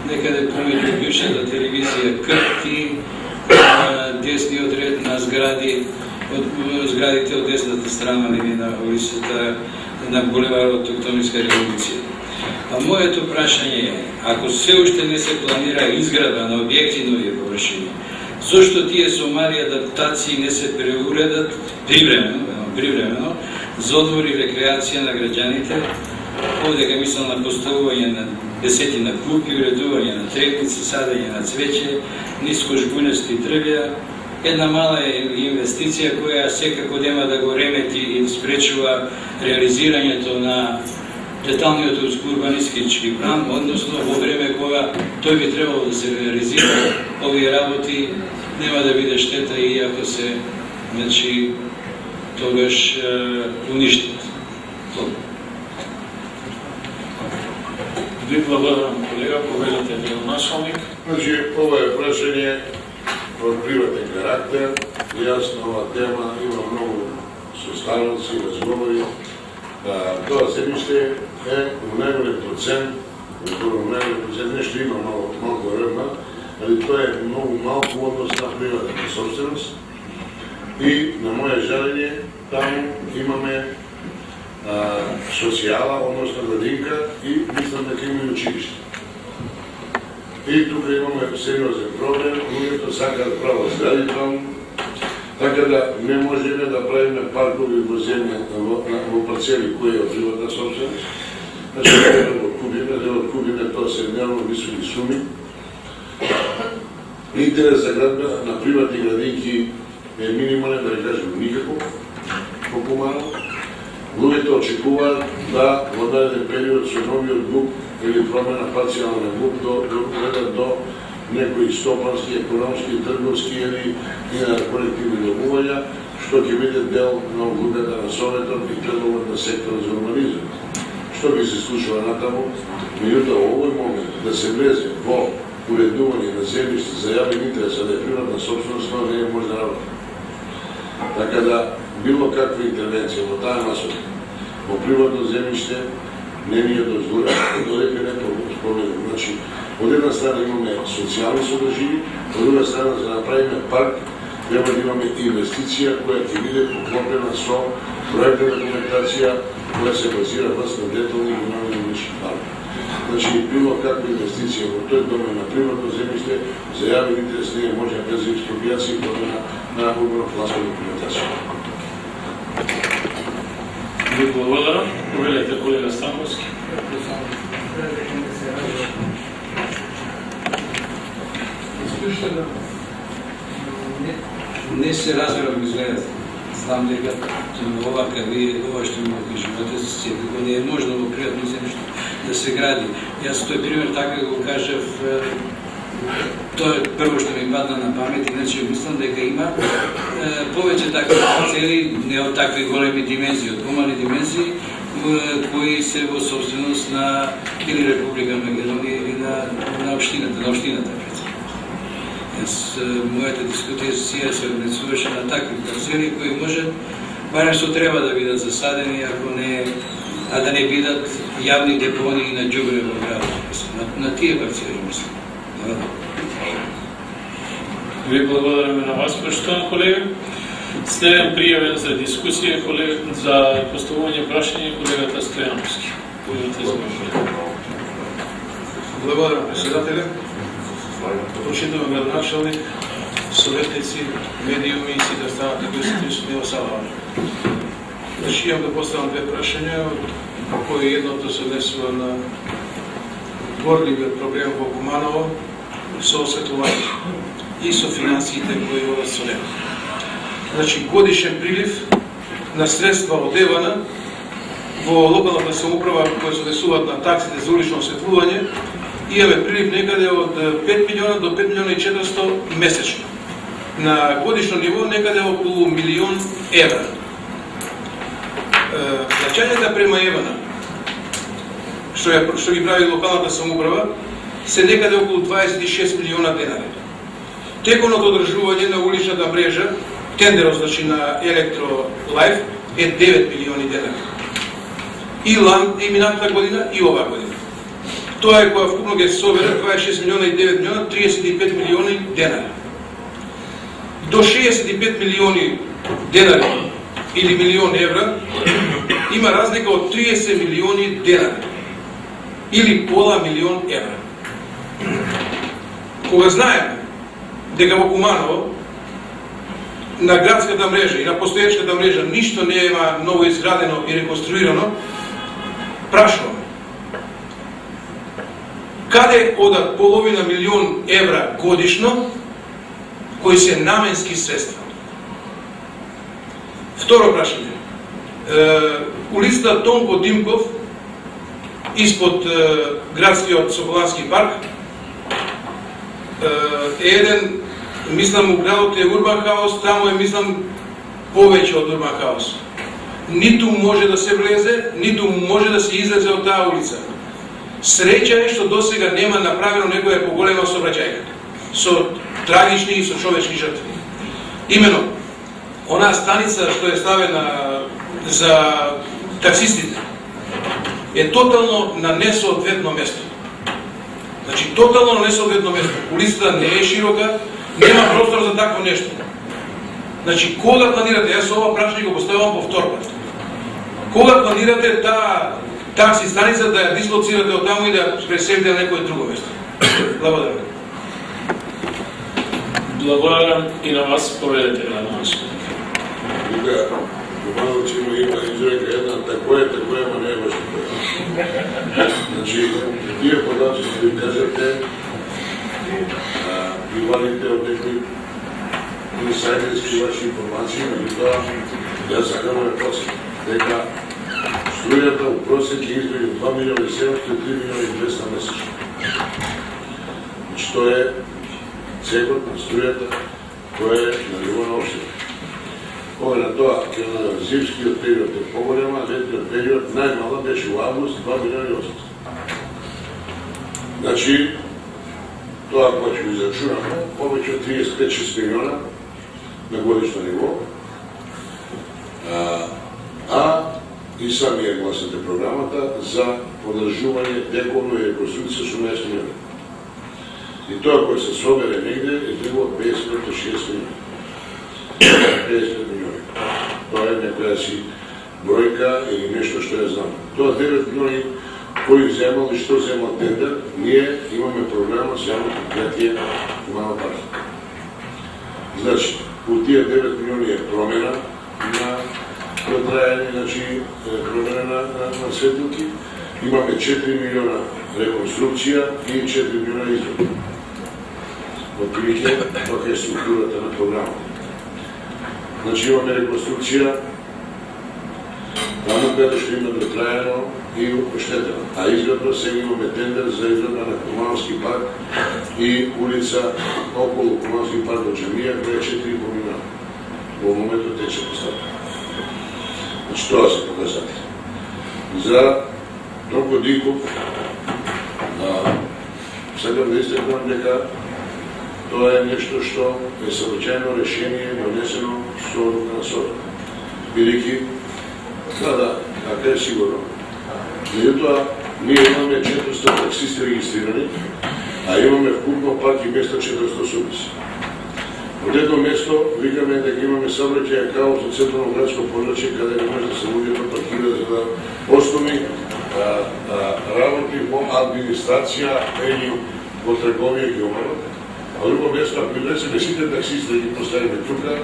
некаде помеѓу бившата телевизија Крти, десниот ред на згради, зградите од десната страна на улицата на булеварот Октомврска револуција. А моето прашање е, ако се уште не се планира изградба на објекти нови површини, зошто тие со мали адаптации не се преуредат привремено за одмор и рекреација на граѓаните? Овде га мислам на поставување на десетина клупи, уредување на трепници, садење на цвеќе, ниско жбунести дрвја, една мала инвестиција која секако нема да го ремети и спречува реализирањето на деталниот урбанистички план, односно во време кога тој би требало да се реализира, овие работи нема да биде штета и ако се, тогаш уништат. Ви благодарам, колега, повелете градоначалник. Значи, ова е прашање од приватен карактер. Јас на ова тема има многу составници, разговори. Тоа земјиште е у најголем процент, нешто има малку ревна, али тоа е многу малку однос на приватната собственост. И на моје жалење, таму имаме социјала, односно градинка и мислам дека има и училиште. И тука имаме сериозен проблем, луѓето сакаат право згради таму, така да не можеме да правиме паркови во земја, во парцели кои е од приватна собственост. Значи, да го откупиме, тоа се нелно високи суми. Интерес за градба на приватни градинки е минимален, да не кажем никако, по-помало. Луѓето очекуваат да во даден период со новиот ГУП или промена парцијална ГУП доведат до некои стопански, економски, трговски или колективни добувања, што ќе биде дел на оглупата на Советот и предлогот на секторот за урбанизм. Што би се случува натаму, меѓутоа во овој момент да се влезе во уредување на земјиште за јавен интерес, а да е приватна собственост, тоа не може да работи. Така да, било каква интервенција во таа насока, во приватно земјиште, не ни е дозволено, додека не споменем. Значи, од една страна имаме социјални содржини, од друга страна за да направиме парк, треба да имаме инвестиција која ќе биде поклопена со проектна документација која се базира врз на детални и генерални улични паркови. Значи, било каква инвестиција во тој домен на приватно земјиште за јавен интерес не може без експроприација и промена на урбано-планска документација. Ви благодарам. Повелете, колега Станковски. Не се разбирам изгледат. Знам дека ова што ми кажувате, секако не е можно во приватно земјиште да се гради. Јас тој пример така го кажав, тоа е прво што ми падна на памет, иначе мислам дека има повеќе такви парцели, не од такви големи димензии, од помали димензии, кои се во собственост на или Република Македонија или на општината. Мојата дискусија се однесуваше на такви парцели кои може барем што треба да бидат засадени, а да не бидат јавни депонии на џубре во градот. На тие парцели мислам. Ви благодараме на вас, поштован колега. Следен пријавен за дискусија, за поставување прашање колегата Стојановски. Благодарам, председателе. Почитувам градоначалник, советници, медиуми и сите останати кои се присутни во салата. Значи, имам да поставам две прашања, кои едното се однесува на горливиот проблем во Куманово со осветлување и со финансиите кои водат со него. Значи, годишен прилив на средства од ЕВАНА во локалната самоуправа кои се однесуваат на таксите за улично осветлување, имаме прилив некаде од 5 милиона до 5 милиона и 400 месечно. На годишно ниво некаде околу 1 милион евра. Плаќањата према ЕВАНА, што ги прави локалната самоуправа, се некаде околу 26 милиона денари. Теконото одржување на уличната мрежа, тендерот значи на Електро Лайф, е 9 милиони денари. И минатата година, и оваа година. Тоа е која вкупно ќе се собере 26 милиона и 9 милиона, 35 милиони денари. До 65 милиони денари или милион евра има разлика од 30 милиони денари или пола милион евра. Кога знаеме дека во Куманово на градската мрежа и на постоечката мрежа ништо не има ново изградено и реконструирано, прашуваме каде одат половина милион евра годишно кои се наменски средства. Второ прашање. Улицата Тонко Димков испод градскиот Соколански парк е еден, мислам, градот е урбан хаос, таму е, мислам, повеќе од урбан хаос. Ниту може да се влезе, ниту може да се излезе од таа улица. Среќа е што досега нема направено некоја поголема сообраќајка со трагични и со човечки жртви. Имено, онаа станица што е ставена за таксистите е тотално на несоодветно место. Значи, тотално на несоодветно место. Улицата не е широка, нема простор за такво нешто. Значи, кога планирате, јас ова прашање го поставувам повторно. Кога планирате таа такси станица да ја дислоцирате од таму и да преселите на некој друго место? Благодарам. Благодарам и на вас, поведете на нас. Тука, Куманово има изрека една, тако е, ама не е баш тако. Значи, тие подачи што ви кажете, ваните од некои инсайдерски ваши информации, меѓутоа, јас сакам да посетам дека струјата у просек е измеѓу 2 милиона и 700 и 3 милиона и 200 месечно. Значи, тоа е цегот на струјата која е на ниво на општина. Кога на тоа, на зимскиот период е поголема, летниот период најмала беше во август 2 милиона и 800. Значи, тоа кога ќе го израчунаме, повеќе од 35-6 милиона на годишно ниво, и сами ја гласате програмата за одржување дековно и реконструкција 16 милиона. И тоа кој се собере негде е било 55 до 60 милиона. 50 милиони. Тоа е некоја си бројка или нешто што ја знам. Тоа 9 милиони кои земал и што земал тендер, ние имаме програма за јавно предпријатие Куманово парк. Значи, у тие 9 милиони е промена на трајање, значи промена на светилки. Имаме 4 милиона реконструкција и 4 милиона изрод. Отприлike, тоа е структурата на програмата. Значи имаме реконструкција, таму каде што има дотрајано и оштетено. А изградба сега имаме тендер за изградба на Кумановски парк и улица околу Кумановски парк до Џамија, која е 4,5 милиона. Во моментот тече поставка. Значи тоа се показатели. за Тонко Динков, сакам да истакнам дека тоа е нешто што е сообичаено решение донесено со одлука на судот. Бидејќи, да, така е сигурно. Меѓутоа, ние имаме 400 таксисти регистрирани, а имаме вкупно пак и место 400 субиси. Од едно место викаме дека имаме сообраќај хаос од централно градско подрачје каде не може да се луѓето паркира за да основни работи во администрација или во трговија ги омарат. А друго место, ако придесеме сите таксисти да ги поставиме тука,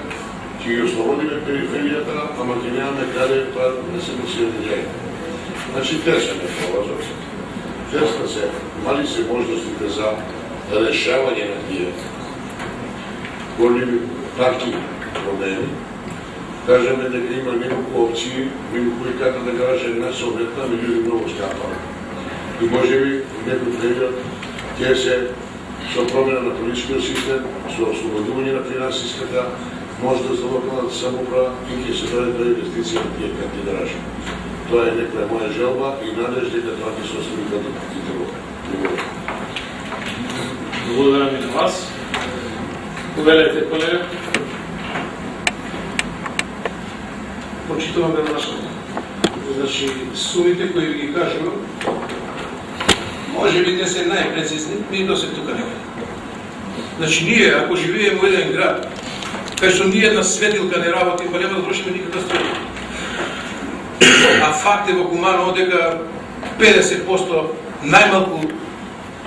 ќе ги ослободиме периферијата, ама ќе немаме каде тоа да се носијат. Значи, тесен е пролазот. Тесна се, мали се можностите за решавање на тие големи такви проблеми. Кажеме дека има неколку опции, меѓу кои како да кажа една советна, меѓу многу скапа. И можеби некој период ќе се со промена на политичкиот систем, со ослободување на финансиската можност за локалната самоуправа и ќе се даде тоа инвестиција на тие кандидати. Тоа е некоја моја желба и надеж дека тоа ќе се остvari като кандидати. Благодарам и на вас. Повелете, колега. Почитувам градоначалник. Значи, сумите кои ги кажува, може би не се најпрецизни, ми до се тука некаде. Значи, ние, ако живееме во еден град, кај што ни една светилка не работи, па нема да вршиме никаква светилка. А факт е во Куманово дека 50% најмалку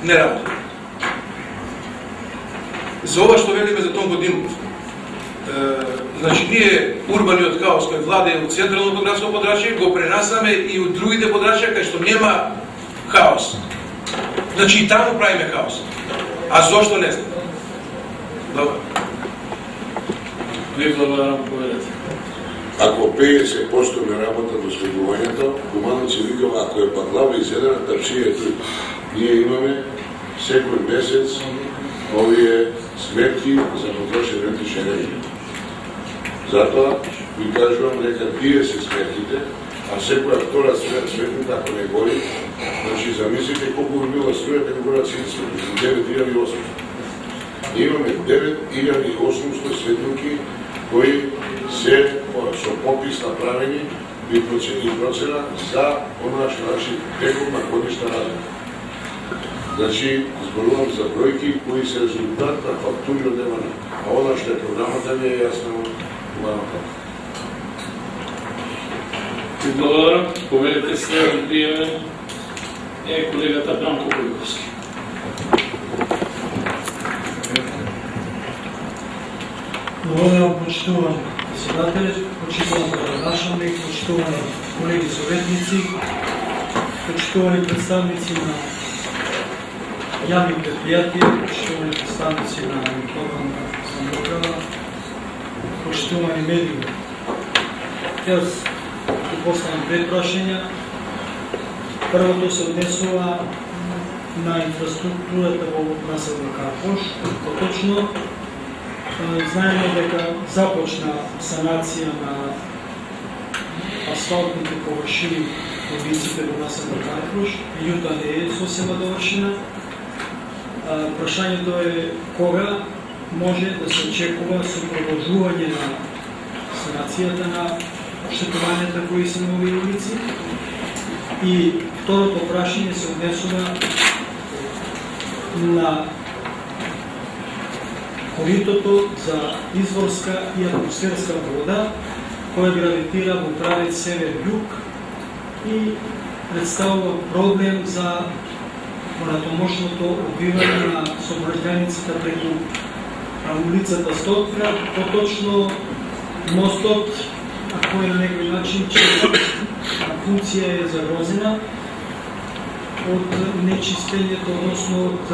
не работи. За ова што велиме за Тонко Динков, значи ние урбаниот хаос кој владее од централното градско подрачје го пренасаме и од другите подрачја кај што нема хаос. Значи и таму правиме хаос. А зошто не знам? Добро. Ви благодарам, повелете. Ако 50% не работа до следувањето, Кумановци викава, ако е парлава изедена, таршија е тој. Ние имаме секој месец овие сметки за потрошен електрична енергија. Затоа ви кажувам дека тие се сметките, а секоја втора сметка, ако не гори, значи замислите колку би била струја дека горат сите сметки, 9800. Имаме 9800 светилки кои се со попис направени и процена за онаа што значи тековна годишна разлика. Значи, зборувам за бројки кои се резултат на фактури од ДМН. А она што е програмата ми е јасно Куманово. Ви благодарам. Повелете следен пријавен е колегата Бранко Којковски. Благодарам, почитувани председатели, почитувани градоначалник, почитувани колеги советници, почитувани представници на јавни предпријатија, почитувани представници на локална самоуправа, почитувани медиуми. Јас ќе поставам две прашања. Првото се однесува на инфраструктурата во населба Карпош. Поточно, знаеме дека започна санација на асфалтните површини во улиците во населба Карпош, меѓутоа не е сосема довршена. Прашањето е кога може да се очекува со продолжување на санацијата на оштетувањата кои се на овие улици. И второто прашање се однесува на коритото за изворска и атмосферска вода, која гравитира во правец север-југ и представува проблем за понатомошното одбивање на сообраќајницата преку улицата Стотград, поточно мостот, кој на некој начин функција е загрозена од нечистењето, односно од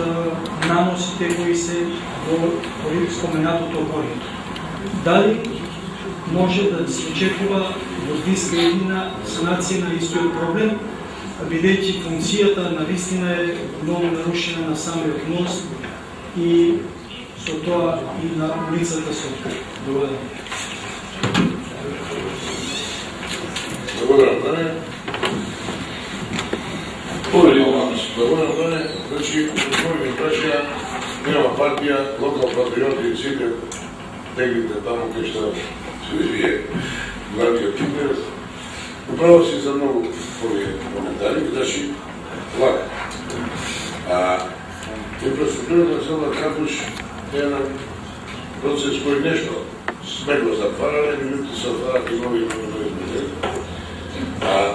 наносите кои се во споменатото корито. Дали може да се очекува во блиска година санација на истиот проблем, бидејќи функцијата на вистина е многу нарушена на самиот мост и со тоа и на улицата Стотград. Благодарам. Благодарам. Доволно време, значи, отворени прашања, нема партија, локал патриоти, сите теглите таму кај што се вие главниот интерес. Управо си за многу овие коментари, значи, лака. Инфраструктурата на цела кампус е еден процес кој нешто сме го затварале, меѓутоа се отварат и нови модели.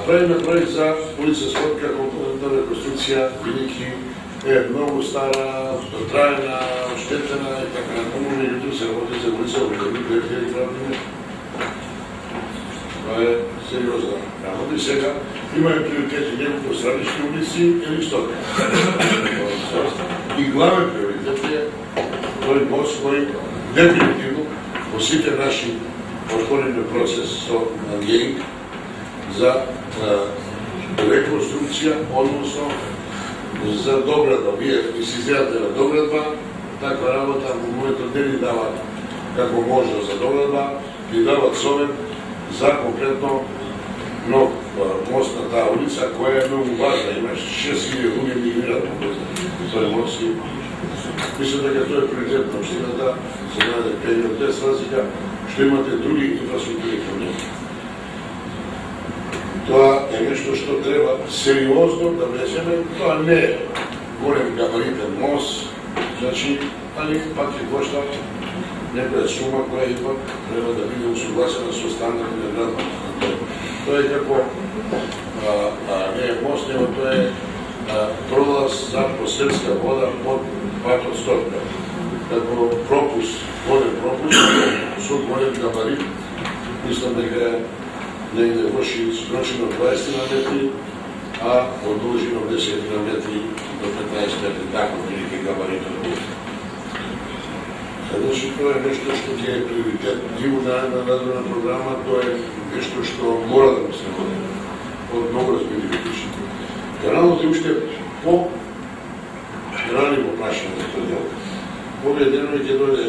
Правиме проект за улица Скотка, компонентна реконструкција, бидејќи е многу стара, трајна, оштетена и така натаму, меѓутоа се работи за улица во 2000 градини. Това е сериозна работа и сега имаме приоритети неколку стратешки улици или Скотка. И главен приоритет е тој мост кој дефинитивно во сите наши отворени процес со геинг за реконструкција, односно за доградба. Вие си изгледате на доградба, таква работа во моментот не ни дават како може за доградба, ни дават совет за конкретно нов мост на таа улица, која е многу важна. Имаш 6000 луѓе мигрираат по тој мост. Мислам дека тоа е приоритет на општината за најден период, без разлика што имате други инфраструктури кон него. Тоа е нешто што треба сериозно да влеземе. Тоа не е голем габаритен мост, значи, али пак ќе кошта некоја сума која ипак треба да биде усогласена со стандарди на градот. Тоа е како не е мост, него тоа е пролаз за посредска вода под патот Скотка. Како пропуст, воден пропуст, со голем габарит, мислам дека негде врши скрочено 20 на метри, а одолжено 10 на метри до 15 метри, така велики габарит. Значи, тоа е нешто што ќе е приоритет. И во наредна развојна програма тоа е нешто што мора да се води од многу размери причини. Каналот е уште по-рани во прашање за тој дел. Овие денови ќе дојде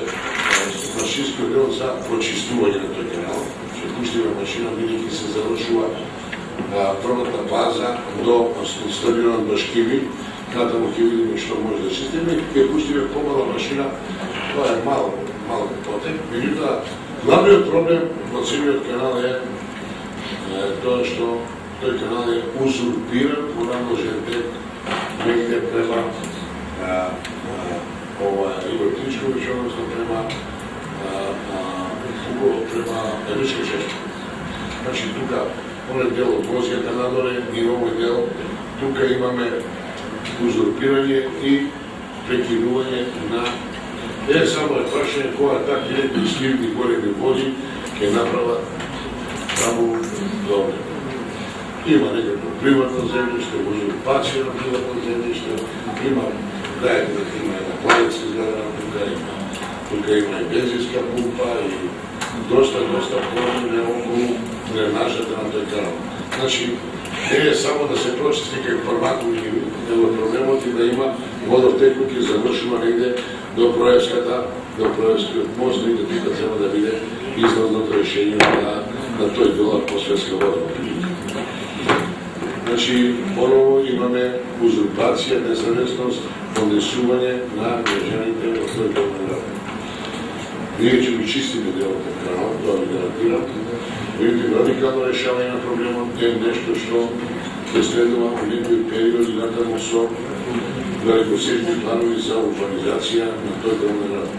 машинскиот дел за прочистување на тој канал. Ќе пуштиме машина, бидејќи се завршува првата фаза до стадионот Башкиви. Натаму ќе видиме што може да чистиме. Ќе пуштиме помала машина. Тоа е малко потек. Меѓутоа, главниот проблем во целиот канал е тоа што тој канал е узурпиран во надлежен тек негде према Ивартичкович, односно према Величка Шешка. Значи, тука, оној дел од возијата надоле и овој дел, тука имаме узурпирање и прекинување на само е прашање кога такви сливни големи води ќе направат таму добре. Има некакво приватно земјиште, узурпација на приватно земјиште, има една планетска зграда, тука има и бензинска пумпа и доста проблеми околу дренажата на тој канал. Значи, не е само да се прочисти како форматови, него проблемот и да има водотек кој ќе завршува негде до Проевскиот мост, негде тука треба да биде излазното решение на тој дел атмосферска вода. Значи, поново имаме узурпација, независност, однесување на граѓаните во тој дел на градот. Ние ќе ги чистиме делот на каналот, тоа ви гарантирам. Видите, радикално решавање на проблемот е нешто што ќе следува во некој период и натаму со далекосечни планови за урбанизација на тој дел на градот.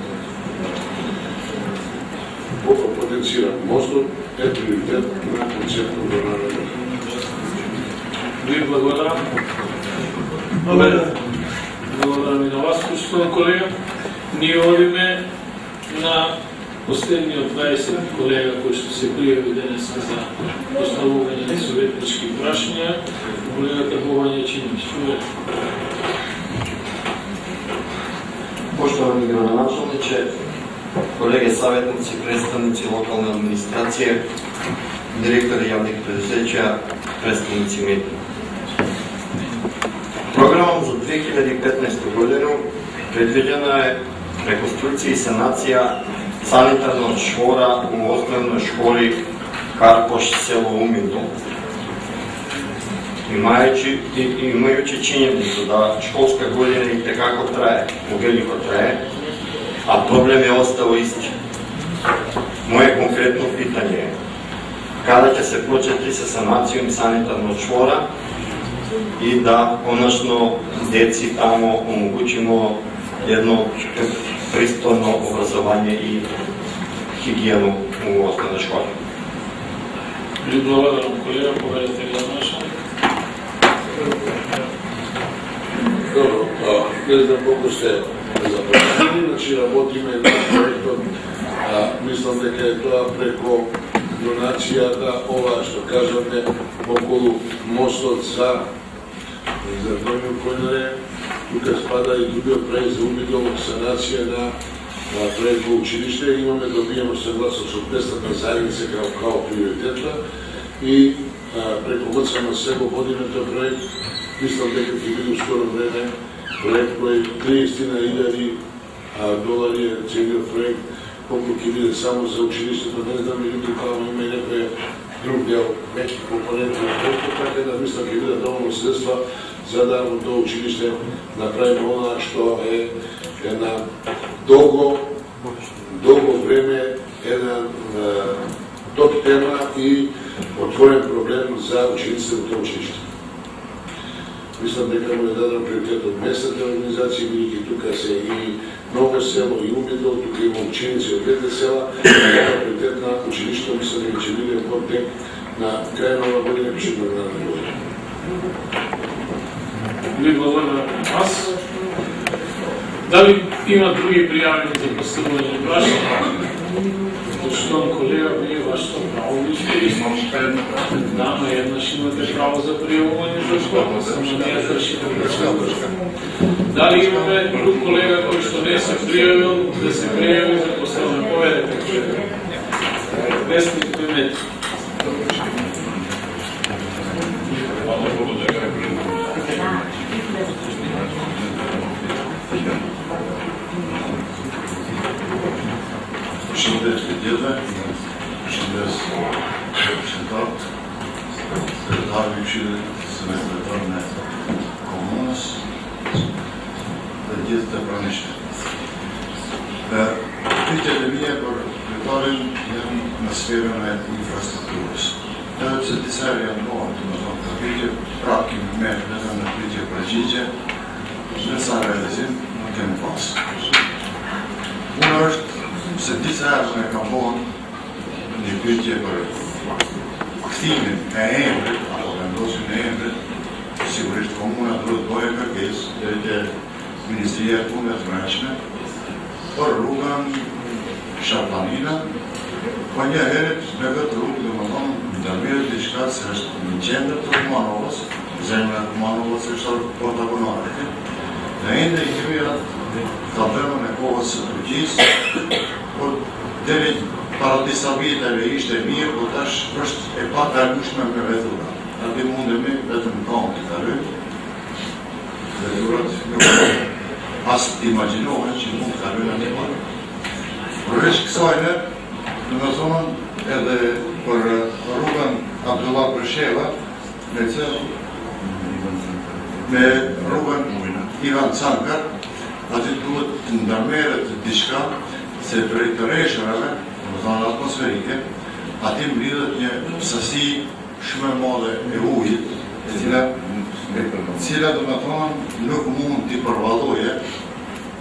Потенцирам, мостот е приоритет на концептот на градот. Ви благодарам. Благодарам и на вас, почитуван колега. Ние одиме на последниот 20 колега кој што се пријави денес за поставување на советнички прашања. Колегата Бовање Чинич. Поштовани градоначалниче, колеги саветници, представници локална администрација, директори јавних предузеќа, представници медии. Програмом за 2015 годину предвидена е реконструкција и санација санитарна чвора у основнoj школи Карпош, село Умино. Имајуći činjenicu da školska godina i tekako traje, uveliko traje, a problem je ostao isti. Moje konkretno pitanje je kada će se početi sa sanacijom sanitarnog čvora i da konačno deci tamo omogućimo jedno pristojno obrazovanje i higijenu u osnovnoj školi. Благодарам, колега, povedете ли за наша? Dobro, ne znam koliko ste zaposleni, znači работиме на проектот, мислам дека е тоа преко донација да ова што кажаме околу мостот за Доњу Којнаре, тука спада и другиот проект за умидол санација на преко училиште, добијаме согласност од местната заедница као приоритетна и преко МЦМС го водиме тој проект. Мислам дека ќе биде у скоро време проект кој $30,000 е целиот проект, колку ќе биде само за училиштето, не знам, или као има и некој друг дел, веќе компоненти на проектот, така да мислам ќе биде доволно средства за да во тоа училиште направиме она што е една долго време една топ тема и отворен проблем за учениците во тоа училиште. Мислам дека му е даден приоритет од местните организации, бидејќи тука се и Ново село и Умидол, тука има ученици од двете села, приоритет на училиште, мислам дека ќе биде под тек на крај на ова година, почеток на наредна година. Ви благодарам аз. Дали има други пријавени за поставување прашања? Почитувам колега, вие вашето право вижте. Да, но еднаш имате право за пријавување за што? Само ние завршите. Дали имаме друг колега кој што не се пријавил да се пријави за поставување? Поведете. Вестник Мемети. Şimdi Türkiye'de, şimdi Şental, Sekretar Büyükşehir Sekretarına Komunas ve Diyette Pranişte. Ve Türkiye'de bir yer var, Sekretarın na sferu na infrastrukturu. Da se tisarja novato na tom, da vidje prakim mer, ne znam, da vidje prađiđe, ne sam realizim na tem pas. Uno është se disa herë e kam bërë një pyetje për kthimin e emrit, apo vendosjen e emrit, sigurisht komuna duhet bëjë kërkesë deri te Ministria e Punëve të Brendshme për rrugën Sharpanina, po një herët me vetë rrugë, domethënë, ndërmjet diçka se është në qendër të Kumanovës, zemra e Kumanovës është protagonare. Dhe ende I kemi atë tabelën e kohës së Turqisë, por deri para disa viteve ishte mirë, por tash është e padargueshme me vetura. Aty mundemi vetëm kaunti ta rrit. Veturat nuk as imagjinohen që mund të kalojnë aty parë. Përveç kësajne, në zonën edhe për rrugën Abdullah Presheva, me rrugën Ivan Cankar, aty duhet të ndërmerret diçka se prej të rreshërave, në zonë atmosferike, aty mblidhet një sasi shumë e madhe e ujit, cila do të thonë nuk mund t'i përvalloje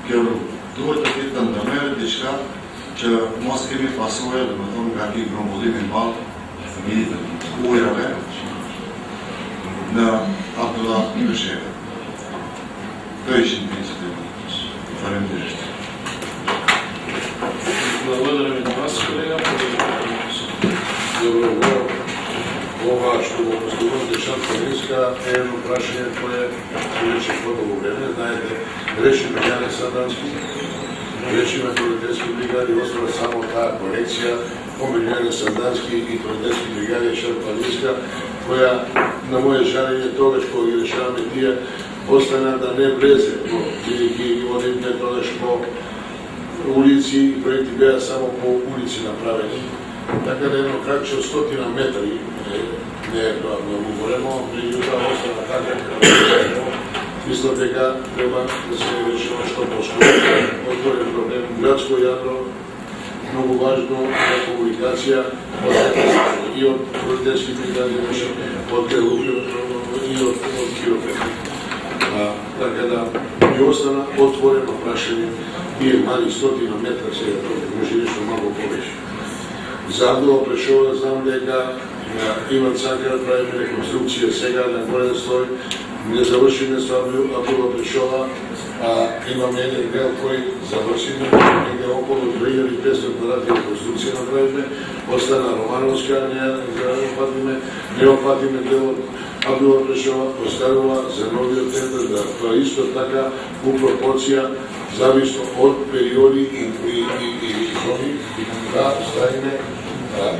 kjo rrugë. Duhet të ketë të ndërmerret diçka që mos kemi pasojë, do të thonë nga ky grumbullimi I madh I ujrave në Abdullah Presheva. Këto ishin principet. Faleminderit. Благодарам и на вас, колега. Добро, ова што го поставува Дешан Планинска е едно прашање кое вече подолго време. Знаете, решиме Јане Сандански, решиме полицейски бригади, остава само таа корекција помеѓу Јане Сандански и полицейски бригади Дешан Планинска, која на моје жалење тогаш кога ги решаваме тие остана да не влезе, но ги водите тогаш по улици и проекти беа само по улици направени. Така да едно краче од 100 метри не е тоа многу големо, меѓутоа остана така како мислам дека треба да се реши што поскоро. Отворен проблем, градско јадро, многу важно за комуникација и од родителските градини, од и од хиропрактика. Така да ми остана отворено прашање и мали 100 метра сега, може нешто малку повеќе. Задоа Прешова знам дека Иван Цанкар правиме реконструкција сега на горен слој, не завршиме со Абдула Прешова, имаме еден дел кој завршиме, негде околу 2500 квадрати реконструкција направиме, остана Романовска, не опатиме делот Абдула Прешова, оставила за новиот тендер да тоа исто така у пропорција зависно од периоди и зони да ставиме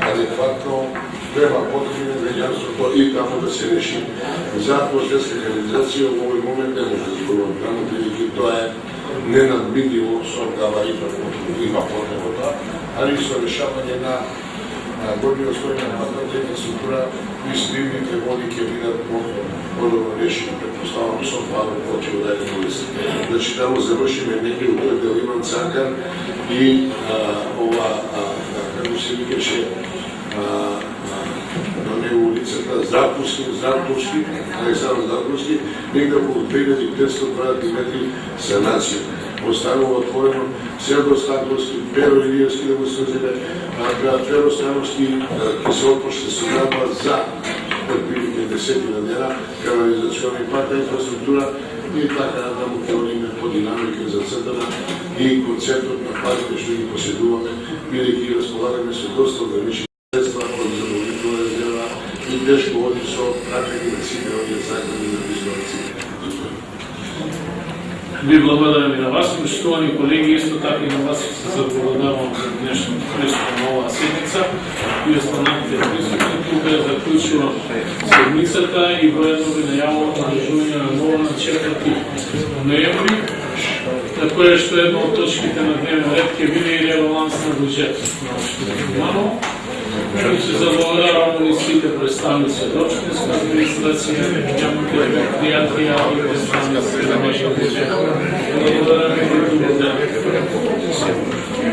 адекватно према потребни граѓанството и таму да се реши. За пожарска канализација во овој момент не може да зборувам таму, бидејќи тоа е ненадмитливо со дава има потребата, али со решавање на горниот слој на патната инфраструктура и сливните води ќе бидат подобро решени, предпоставам со паве почи од еден улица. Значи, таму завршиме некој од дел Иван Цанкар и ова, како се викаше, на него улицата Здравковски, Александр Здравковски, негде околу 2500 квадратни метри санација. Останува отворено Серго Стаковски, Перо Илиевски да го срзиме, Перо Становски ќе се отпочне содрава за отпилите 10 дена канализационна и патна инфраструктура и така да му ќе одиме по динамика зацртана и концептот на пазите што ги поседуваме, бидејќи располагаме со доста ограничени средства од задоволителна резерва и тешко оди со праќање на сите овие закони на визуалци. Ви благодарам и на вас, поштовани колеги, исто така и на вас се благодарам за днешното присуство на оваа седница и останатите присутни. Тука заклучувам седницата и воедно ви најавувам наложување на ново на 4 ноември, на кое што една од точките на дневен ред ќе биде и ребаланс на буџет на општина Куманово. И се заблагодарам и сите представници од општинска администрација, јавните предпријатија и представници на нашата буџет. Благодарам и